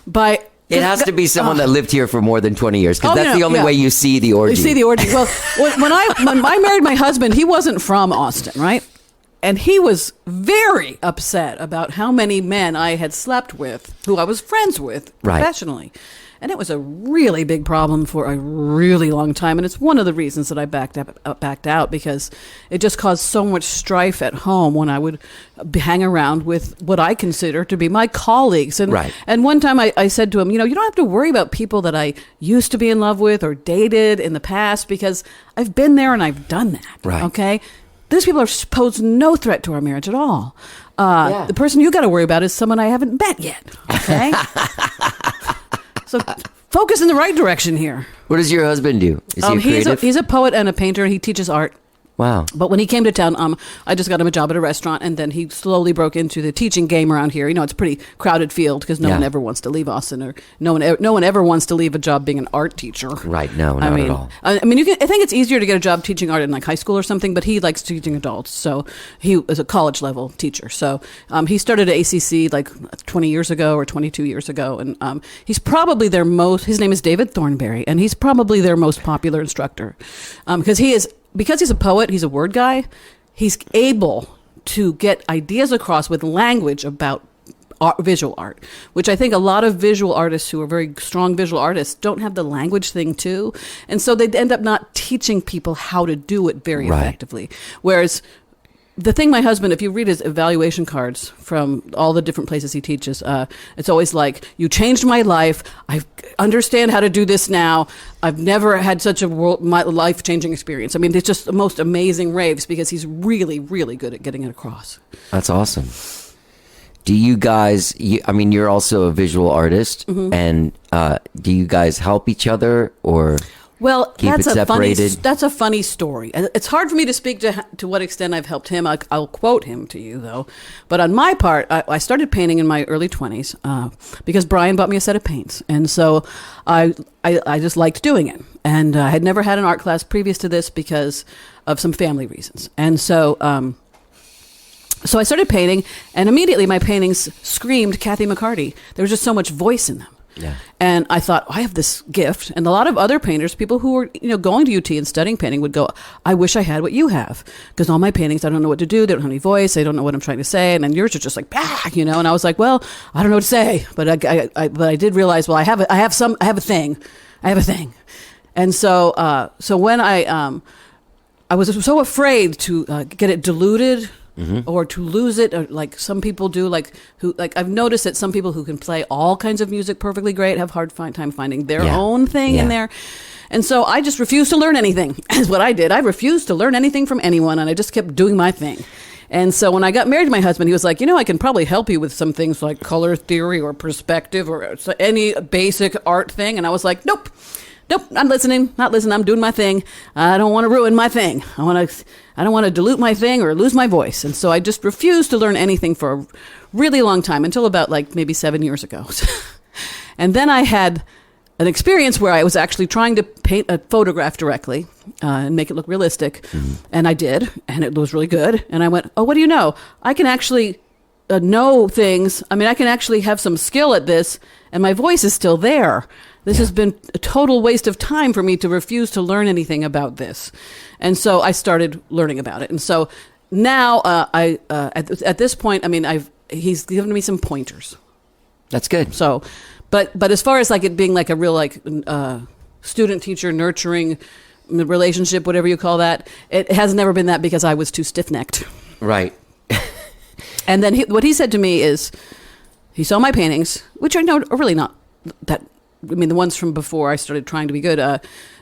by. It has to be someone that lived here for more than 20 years, because Oh, that's no, the only yeah. way you see the orgy. You see the orgy. Well, when I married my husband, he wasn't from Austin, right? And he was very upset about how many men I had slept with, who I was friends with Right. professionally. And it was a really big problem for a really long time. And it's one of the reasons that I backed out, because it just caused so much strife at home when I would hang around with what I consider to be my colleagues. And, Right. and one time I said to him, you don't have to worry about people that I used to be in love with or dated in the past, because I've been there and I've done that. Right. Okay? These people pose no threat to our marriage at all. The person you got to worry about is someone I haven't met yet. Okay? So focus in the right direction here. What does your husband do? Is he creative? He's a poet and a painter. He teaches art. Wow. But when he came to town, I just got him a job at a restaurant, and then he slowly broke into the teaching game around here. It's a pretty crowded field because no Yeah. one ever wants to leave Austin, or no one ever wants to leave a job being an art teacher. Right. No, not at all. I mean, I think it's easier to get a job teaching art in like high school or something, but he likes teaching adults, so he was a college level teacher. So he started at ACC like 20 years ago or 22 years ago, and he's probably his name is David Thornberry, and he's probably their most popular instructor because he's a poet, he's a word guy, he's able to get ideas across with language about visual art, which I think a lot of visual artists who are very strong visual artists don't have the language thing too. And so they end up not teaching people how to do it very Right. effectively. Whereas the thing my husband, if you read his evaluation cards from all the different places he teaches, it's always like, you changed my life. I understand how to do this now. I've never had such a life-changing experience. I mean, it's just the most amazing raves because he's really, really good at getting it across. That's awesome. Do you guys, you're also a visual artist, Mm-hmm. and do you guys help each other, or Well, keep that's it a separated? that's a funny story. It's hard for me to speak to what extent I've helped him. I'll quote him to you though. But on my part, I started painting in my early 20s because Brian bought me a set of paints, and so I just liked doing it. And I had never had an art class previous to this because of some family reasons. And so I started painting, and immediately my paintings screamed Kathy McCarty. There was just so much voice in them. Yeah. And I thought, I have this gift. And a lot of other painters, people who were going to UT and studying painting, would go, I wish I had what you have. Because all my paintings, I don't know what to do. They don't have any voice. I don't know what I'm trying to say. And then yours are just like, bah, And I was like, well, I don't know what to say. But I did realize, well, I have a thing. And so when I was so afraid to get it diluted. Mm-hmm. Or to lose it, or like some people do, I've noticed that some people who can play all kinds of music perfectly great have hard time finding their own thing in there. And so I just refused to learn anything, is what I did. I refused to learn anything from anyone, and I just kept doing my thing. And so when I got married to my husband, he was like, I can probably help you with some things like color theory or perspective or any basic art thing. And I was like, nope, not listening. I'm doing my thing. I don't want to ruin my thing. I don't want to dilute my thing or lose my voice. And so I just refused to learn anything for a really long time, until about maybe 7 years ago. And then I had an experience where I was actually trying to paint a photograph directly and make it look realistic. Mm-hmm. And I did, and it was really good. And I went, oh, what do you know? I can actually know things. I mean, I can actually have some skill at this, and my voice is still there. This has been a total waste of time for me to refuse to learn anything about this. And so I started learning about it. And so now at this point, he's given me some pointers. That's good. So, but as far as it being a real student teacher nurturing relationship, whatever you call that, it has never been that, because I was too stiff-necked. Right. And then what he said to me is, he saw my paintings, which I know are really not that. The ones from before I started trying to be good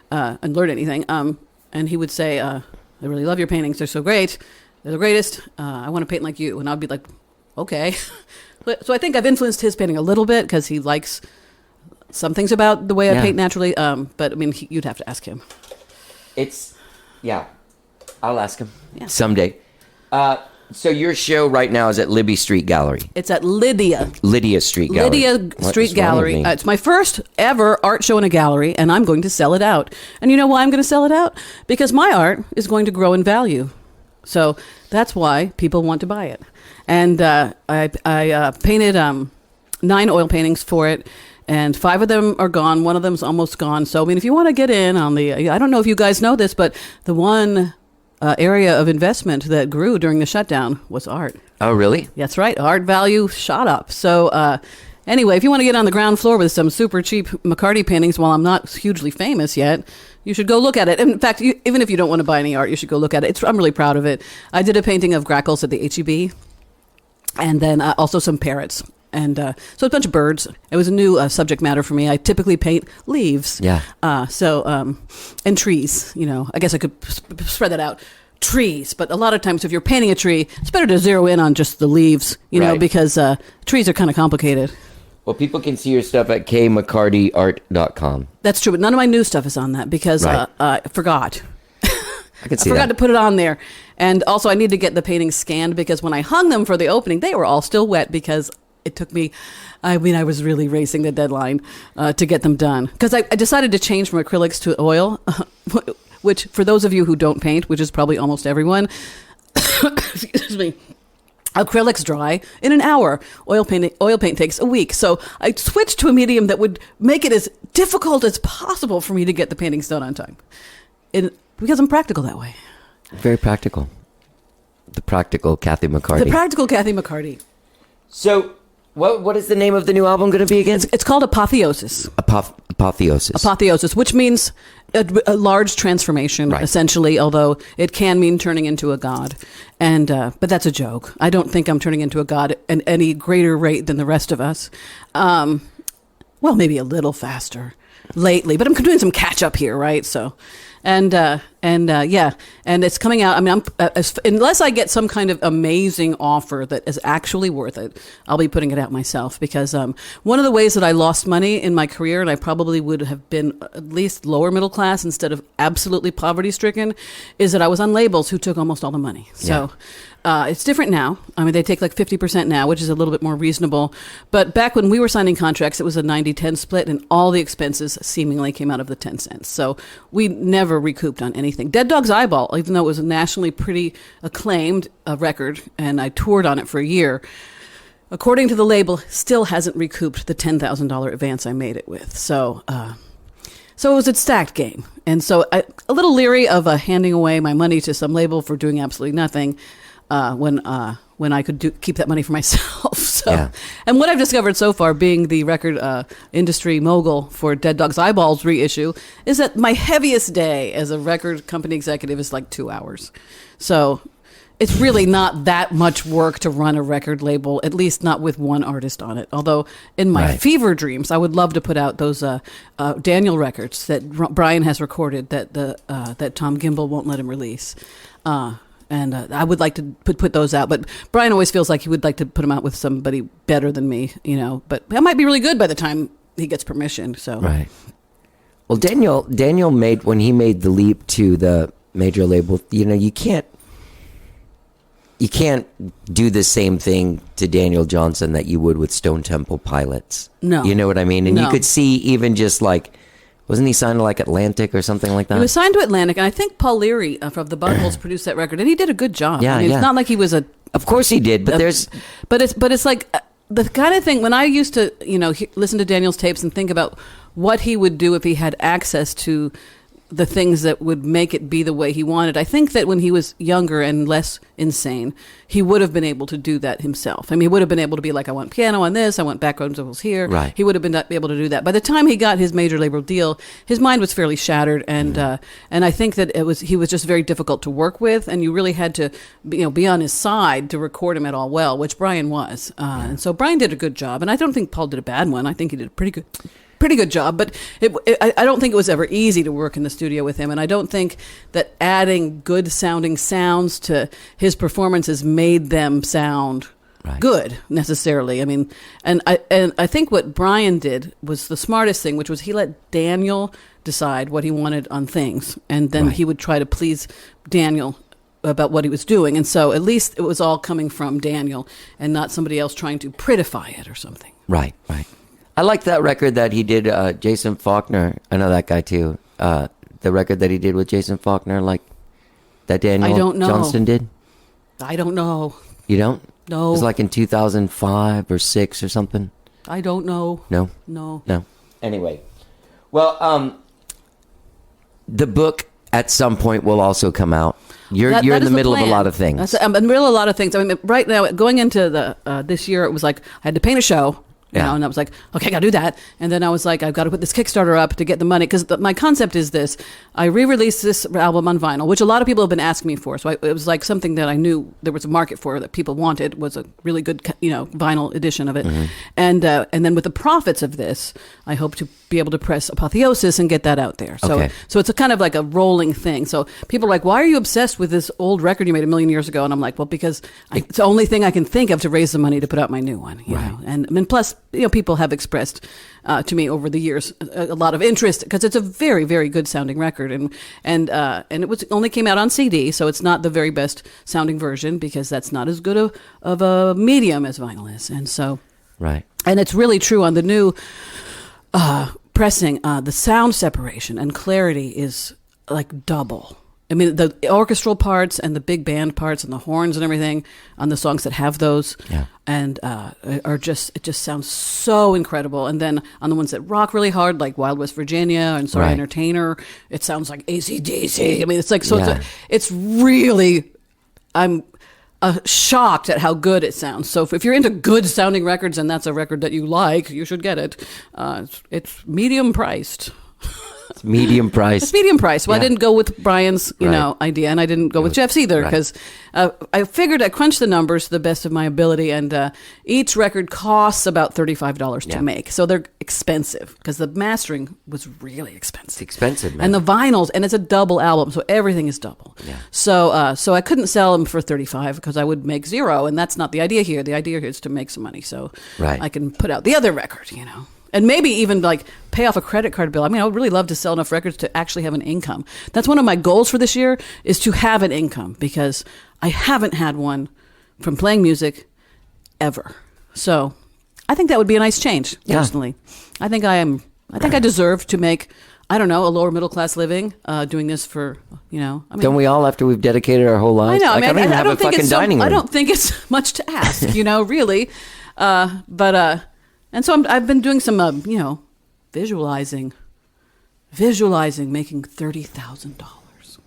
and learn anything. And he would say, I really love your paintings. They're so great. They're the greatest. I want to paint like you. And I'd be like, okay. So I think I've influenced his painting a little bit, because he likes some things about the way I paint naturally. But you'd have to ask him. I'll ask him Yeah. someday. So your show right now is at Lydia Street Gallery. It's at Lydia Street Gallery. Lydia What Street is wrong with Gallery. me? It's my first ever art show in a gallery, and I'm going to sell it out. And you know why I'm going to sell it out? Because my art is going to grow in value. So that's why people want to buy it. And I painted 9 oil paintings for it, and 5 of them are gone. One of them's almost gone. So, I mean, if you want to get in on the, I don't know if you guys know this, but the one area of investment that grew during the shutdown was art. Oh, really? That's right. Art value shot up. So anyway, if you want to get on the ground floor with some super cheap McCarty paintings while I'm not hugely famous yet, you should go look at it. In fact, even if you don't want to buy any art, you should go look at it. I'm really proud of it. I did a painting of grackles at the HEB, and then also some parrots. And so it's a bunch of birds. It was a new subject matter for me. I typically paint leaves. Yeah. And trees, I guess I could spread that out. Trees. But a lot of times if you're painting a tree, it's better to zero in on just the leaves, Right. because trees are kind of complicated. Well, people can see your stuff at kmccartyart.com. That's true. But none of my new stuff is on that because Right. I forgot. I can see I forgot that. to put it on there. And also I need to get the paintings scanned because when I hung them for the opening, they were all still wet because it took me, I was really racing the deadline to get them done. Because I decided to change from acrylics to oil, which for those of you who don't paint, which is probably almost everyone, excuse me, acrylics dry in an hour. Oil paint takes a week. So I switched to a medium that would make it as difficult as possible for me to get the paintings done on time. Because I'm practical that way. Very practical. The practical Kathy McCarty. The practical Kathy McCarty. So, what is the name of the new album going to be again? It's called Apotheosis. Apotheosis. Apotheosis, which means a large transformation, Right. essentially, although it can mean turning into a god. And but that's a joke. I don't think I'm turning into a god at any greater rate than the rest of us. Well, maybe a little faster lately, but I'm doing some catch up here, right? So, and it's coming out. I mean, unless I get some kind of amazing offer that is actually worth it, I'll be putting it out myself. Because one of the ways that I lost money in my career, and I probably would have been at least lower middle class instead of absolutely poverty stricken, is that I was on labels who took almost all the money. So. It's different now. I mean, they take like 50% now, which is a little bit more reasonable. But back when we were signing contracts, it was a 90-10 split, and all the expenses seemingly came out of the 10 cents. So we never recouped on anything. Dead Dog's Eyeball, even though it was a nationally pretty acclaimed record, and I toured on it for a year, according to the label, still hasn't recouped the $10,000 advance I made it with. So it was a stacked game. And so a little leery of handing away my money to some label for doing absolutely nothing. When I could keep that money for myself. So, Yeah. And what I've discovered so far, being the record industry mogul for Dead Dog's Eyeballs reissue, is that my heaviest day as a record company executive is like 2 hours. So it's really not that much work to run a record label, at least not with one artist on it. Although in my Right. fever dreams, I would love to put out those Daniel records that Brian has recorded that Tom Gimbel won't let him release. And I would like to put those out. But Brian always feels like he would like to put them out with somebody better than me, But that might be really good by the time he gets permission. So Right. Well, Daniel made, when he made the leap to the major label, you can't do the same thing to Daniel Johnston that you would with Stone Temple Pilots. No. You know what I mean? And you No. could see even just like, wasn't he signed to like Atlantic or something like that? he was signed to Atlantic, and I think Paul Leary from the Buggles produced that record, and he did a good job. Yeah, I mean, yeah. It's not like he was Of course he did, but there's... But it's like the kind of thing when I used to listen to Daniel's tapes and think about what he would do if he had access to the things that would make it be the way he wanted. I think that when he was younger and less insane, he would have been able to do that himself. I mean, he would have been able to be like, I want piano on this, I want background vocals here. Right. He would have been able to do that. By the time he got his major label deal, his mind was fairly shattered, and I think that he was just very difficult to work with, and you really had to be on his side to record him at all well, which Brian was. And so Brian did a good job, and I don't think Paul did a bad one. I think he did a pretty good job, but I don't think it was ever easy to work in the studio with him, and I don't think that adding good sounding sounds to his performances made them sound Right. good necessarily. I mean, and I think what Brian did was the smartest thing, which was he let Daniel decide what he wanted on things, and then Right. he would try to please Daniel about what he was doing, and so at least it was all coming from Daniel and not somebody else trying to prettify it or something. Right. I like that record that he did, Jason Faulkner. I know that guy too. The record that he did with Jason Faulkner, like that Daniel I don't know. Johnston did. I don't know. You don't? No. It was like in 2005 or 6 or something. I don't know. No. No. Anyway, well, the book at some point will also come out. You're That in is the middle of a plan. lot of things. I'm in the middle of a lot of things. I mean, right now, going into the this year, it was like I had to paint a show. You Yeah. know, and I was like, okay, I got to do that. And then I was like, I've got to put this Kickstarter up to get the money. Because my concept is this. I re-released this album on vinyl, which a lot of people have been asking me for. So it was like something that I knew there was a market for, that people wanted, was a really good, vinyl edition of it. Mm-hmm. And then with the profits of this, I hope to be able to press Apotheosis and get that out there. So, Okay. so it's a kind of like a rolling thing. So people are like, why are you obsessed with this old record you made 1 million years ago? And I'm like, well, because it's the only thing I can think of to raise the money to put out my new one. You know? And plus, people have expressed to me over the years a lot of interest, because it's a very, very good sounding record. And it only came out on CD, so it's not the very best sounding version, because that's not as good of a medium as vinyl is. And so, Right. and it's really true on the new pressing, the sound separation and clarity is like double. I mean, the orchestral parts and the big band parts and the horns and everything on the songs that have those, Yeah. and it just sounds so incredible. And then on the ones that rock really hard, like Wild West Virginia and Sorry Right. Entertainer, it sounds like AC/DC. I mean, it's like, so Yeah. it's really, I'm shocked at how good it sounds. So if you're into good sounding records and that's a record that you like, you should get it. It's medium priced. It's medium price. It's medium price. Well, Yeah. I didn't go with Brian's, Right. idea, and I didn't go with Jeff's either, Right. because I figured I crunched the numbers to the best of my ability, and each record costs about $35 Yeah. to make, so they're expensive, because the mastering was really expensive. It's expensive, man. And the vinyls, and it's a double album, so everything is double. Yeah. So I couldn't sell them for $35 because I would make zero, and that's not the idea here. The idea here is to make some money, so Right. I can put out the other record, And maybe even like pay off a credit card bill. I mean, I would really love to sell enough records to actually have an income. That's one of my goals for this year, is to have an income, because I haven't had one from playing music ever. So I think that would be a nice change, Yeah. personally. I think I deserve to make, I don't know, a lower middle class living doing this for, I mean, Don't we all, after we've dedicated our whole I lives? know. Like, I don't even have a think fucking it's dining room. I don't think it's much to ask, really. And so I've been doing some, visualizing making $30,000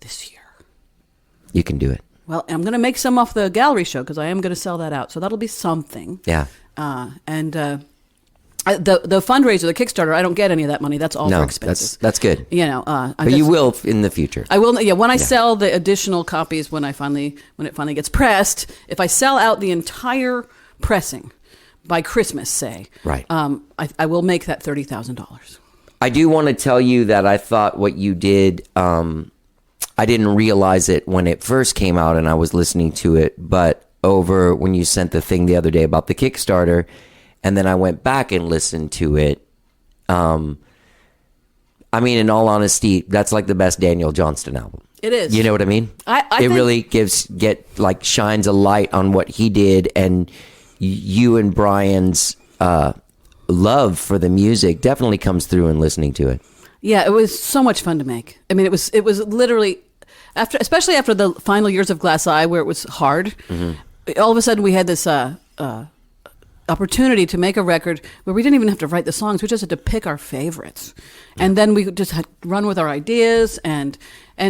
this year. You can do it. Well, I'm going to make some off the gallery show, because I am going to sell that out. So that'll be something. Yeah. The fundraiser, the Kickstarter, I don't get any of that money. That's all for No, expenses. that's good. But But you will in the future. I will. Yeah, when I sell the additional copies, when it finally gets pressed, if I sell out the entire pressing by Christmas, say, Right. I will make that $30,000. I do want to tell you that I thought what you did, I didn't realize it when it first came out and I was listening to it, but over when you sent the thing the other day about the Kickstarter, and then I went back and listened to it. I mean, in all honesty, that's like the best Daniel Johnston album. It is. You know what I mean? I it think- really shines a light on what he did, and you and Brian's love for the music definitely comes through in listening to it. Yeah, it was so much fun to make. I mean, it was literally especially after the final years of Glass Eye, where it was hard. Mm-hmm. All of a sudden, we had this opportunity to make a record where we didn't even have to write the songs. We just had to pick our favorites, and then we just had run with our ideas, and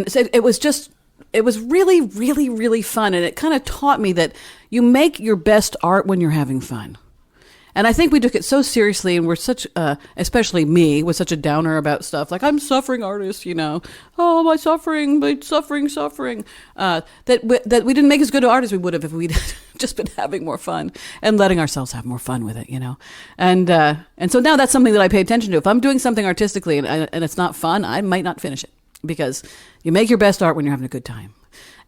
so it was really, really, really fun, and it kind of taught me that you make your best art when you're having fun. And I think we took it so seriously, and we're such, especially me, was such a downer about stuff. Like, I'm a suffering artist, Oh, my suffering, that we didn't make as good an art as we would have if we'd just been having more fun and letting ourselves have more fun with it, And so now that's something that I pay attention to. If I'm doing something artistically and it's not fun, I might not finish it, because you make your best art when you're having a good time.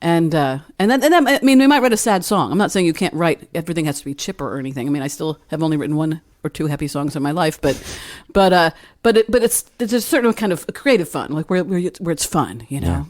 And then, I mean, we might write a sad song. I'm not saying you can't write, everything has to be chipper or anything. I mean, I still have only written 1 or 2 happy songs in my life, but it's a certain kind of creative fun, like where it's fun, Yeah.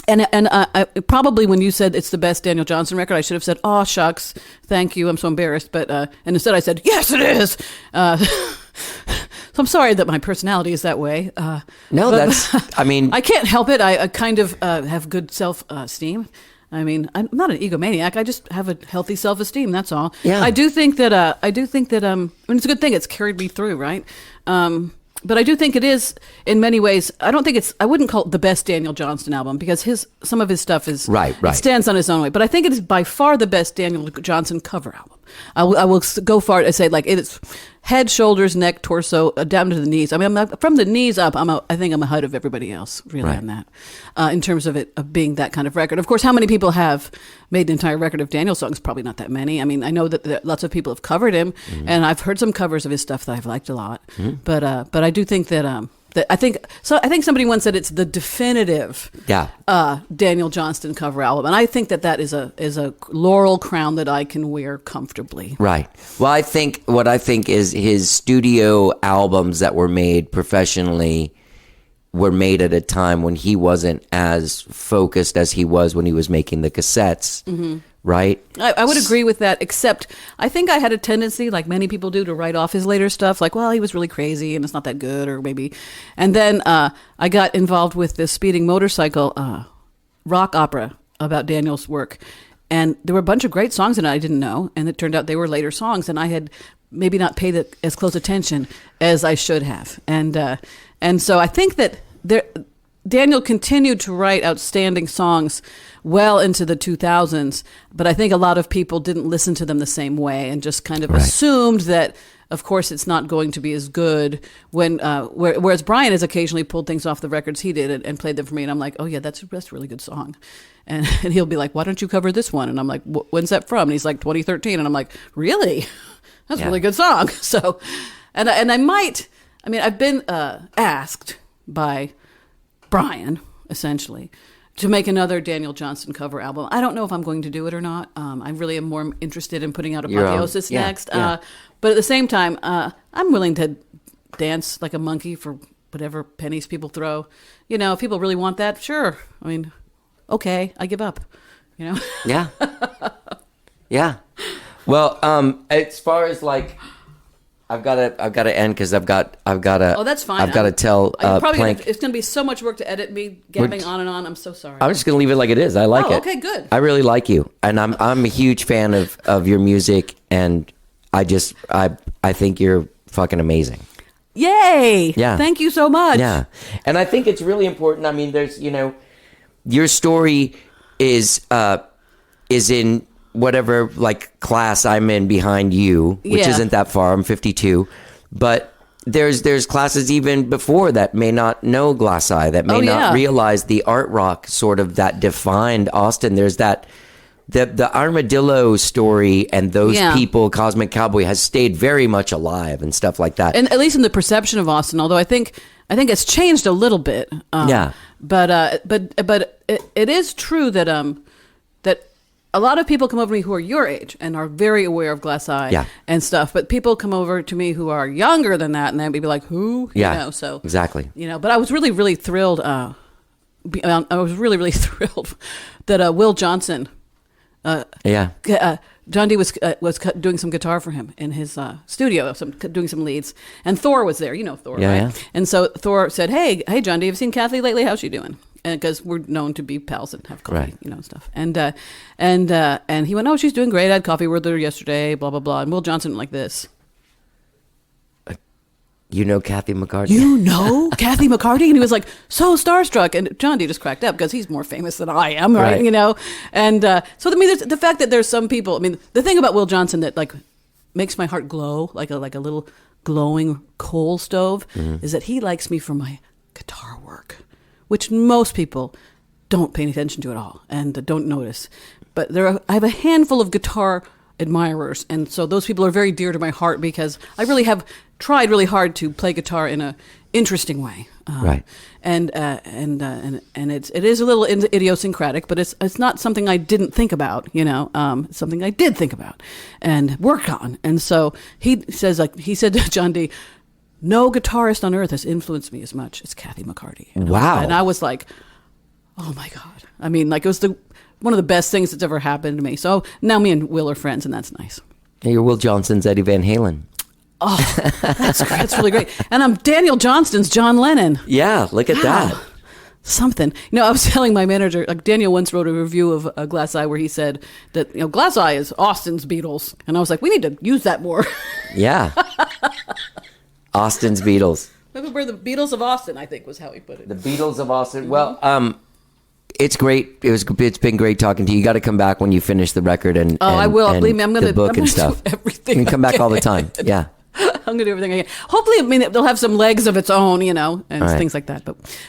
And I, probably when you said it's the best Daniel Johnston record, I should have said, "Oh shucks, thank you, I'm so embarrassed." But and instead I said, "Yes, it is." So I'm sorry that my personality is that way. No, but- that's. I mean, I can't help it. I kind of have good self-esteem. I mean, I'm not an egomaniac. I just have a healthy self-esteem. That's all. Yeah. I do think that. I mean, it's a good thing. It's carried me through, right? But I do think it is in many ways. I don't think it's. I wouldn't call it the best Daniel Johnston album because some of his stuff is Right. It stands on its own way. But I think it is by far the best Daniel Johnston cover album. I will go far to say like it's head, shoulders, neck, torso, down to the knees. I mean, from the knees up, I think I'm ahead of everybody else really Right. on that. In terms of it of being that kind of record. Of course, how many people have made an entire record of Daniel songs? Probably not that many. I mean, I know that lots of people have covered him, and I've heard some covers of his stuff that I've liked a lot. But I do think that I think somebody once said it's the definitive Daniel Johnston cover album, and I think that is a laurel crown that I can wear comfortably. Right. Well, I think what I think is his studio albums that were made professionally were made at a time when he wasn't as focused as he was when he was making the cassettes. Right? I would agree with that, except I think I had a tendency, like many people do, to write off his later stuff, like, well, he was really crazy and it's not that good, or maybe. And then I got involved with this speeding motorcycle rock opera about Daniel's work. And there were a bunch of great songs in it I didn't know, and it turned out they were later songs, and I had maybe not paid as close attention as I should have. And so I think that Daniel continued to write outstanding songs well into the 2000s, but I think a lot of people didn't listen to them the same way and just kind of assumed that, of course, it's not going to be as good. Whereas Brian has occasionally pulled things off the records he did and played them for me, and I'm like, oh yeah, that's a really good song. And he'll be like, why don't you cover this one? And I'm like, when's that from? And he's like, 2013. And I'm like, really? That's a really good song. So, and I've been asked by Brian, essentially, to make another Daniel Johnston cover album. I don't know if I'm going to do it or not. I really am more interested in putting out Apotheosis next. Yeah. But at the same time, I'm willing to dance like a monkey for whatever pennies people throw. You know, if people really want that, sure. I mean, okay, I give up. You know? Yeah. Yeah. Well, as far as like, I've got to end because I've got to. Oh, that's fine. I've got to tell Plank. It's going to be so much work to edit me gabbing on and on. I'm so sorry. I'm just going to leave it like it is. I like it. Okay, good. I really like you, and I'm a huge fan of your music, and I think you're fucking amazing. Yay! Yeah. Thank you so much. Yeah, and I think it's really important. I mean, there's your story is in whatever like class I'm in behind you, which isn't that far. I'm 52, but there's classes even before that may not know Glass Eye, that may not realize the art rock sort of that defined Austin. There's that the Armadillo story and those people, Cosmic Cowboy, has stayed very much alive and stuff like that. And at least in the perception of Austin, although I think it's changed a little bit. But it is true that that a lot of people come over to me who are your age and are very aware of Glass Eye and stuff. But people come over to me who are younger than that, and they'd be like, "Who?" So exactly. But I was really, really thrilled. I was really, really thrilled that Will Johnson. John D was doing some guitar for him in his studio, doing some leads, and Thor was there. You know Thor, right? Yeah. And so Thor said, "Hey, John D, have you seen Kathy lately? How's she doing?" And because we're known to be pals and have coffee, and stuff. And he went, "Oh, she's doing great. I had coffee with her yesterday. Blah blah blah." And Will Johnson went like this. You know Kathy McCarty? You know Kathy McCarty? And he was like, so starstruck. And John D just cracked up because he's more famous than I am, right? You know? And so, I mean, there's the fact that there's some people, I mean, the thing about Will Johnson that, like, makes my heart glow, like a little glowing coal stove, is that he likes me for my guitar work, which most people don't pay attention to at all and don't notice. But I have a handful of guitar admirers, and so those people are very dear to my heart because I really have tried really hard to play guitar in a interesting way, and it is a little idiosyncratic, but it's not something I didn't think about, it's something I did think about and work on. And so he said to John D, no guitarist on earth has influenced me as much as Kathy McCarty. Wow. And I was like, Oh my God. I mean, like it was one of the best things that's ever happened to me. So now me and Will are friends, and that's nice. And you're Will Johnson's Eddie Van Halen. Oh, that's really great. And I'm Daniel Johnston's John Lennon. Yeah, look at that. Something. I was telling my manager, like Daniel once wrote a review of Glass Eye where he said that, Glass Eye is Austin's Beatles. And I was like, we need to use that more. Yeah. Austin's Beatles. We're the Beatles of Austin, I think was how he put it. The Beatles of Austin. Well, it's great. It's been great talking to you. You got to come back when you finish the record and I will. And Believe me, I'm going to the book and stuff. do everything. You can come back all the time. Yeah. I'm going to do everything I can. Hopefully, they'll have some legs of its own, and right. things like that.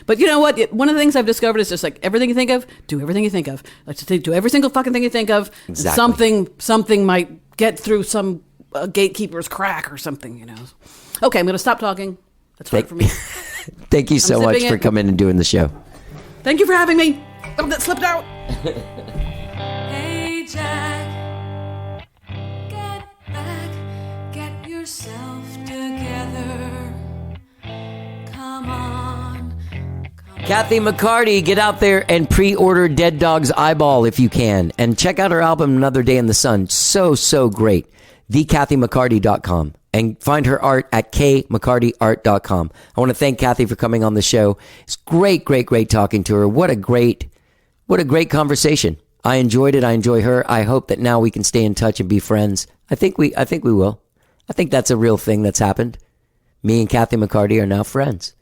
But you know what? One of the things I've discovered is just like everything you think of, do everything you think of. Like do every single fucking thing you think of. Exactly. Something might get through some gatekeeper's crack or something, Okay, I'm going to stop talking. That's hard for me. Thank you so much for coming and doing the show. Thank you for having me. Oh, that slipped out. Hey Jack, get back, get yourself together. Come on. Kathy McCarty, get out there and pre-order Dead Dog's Eyeball if you can. And check out her album, Another Day in the Sun. So great. TheKathyMcCarty.com. And find her art at kmccartyart.com. I want to thank Kathy for coming on the show. It's great talking to her. What a great conversation. I enjoyed it. I enjoy her. I hope that now we can stay in touch and be friends. I think we will. I think that's a real thing that's happened. Me and Kathy McCarty are now friends.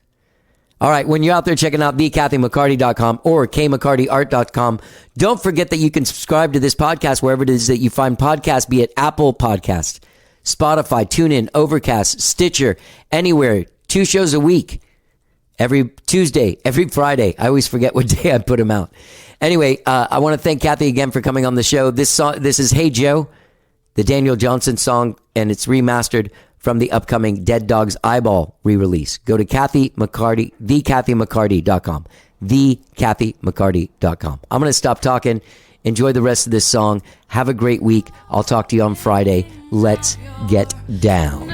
All right, when you're out there checking out TheKathyMcCarty.com or kmccartyart.com, don't forget that you can subscribe to this podcast wherever it is that you find podcasts, be it Apple Podcast, Spotify, TuneIn, Overcast, Stitcher, anywhere. 2 shows a week. Every Tuesday, every Friday. I always forget what day I put them out. Anyway, I want to thank Kathy again for coming on the show. This is Hey Joe, the Daniel Johnston song, and it's remastered from the upcoming Dead Dog's Eyeball re-release. Go to Kathy McCarty, TheKathyMcCarty.com. TheKathyMcCarty.com. I'm going to stop talking. Enjoy the rest of this song. Have a great week. I'll talk to you on Friday. Let's get down.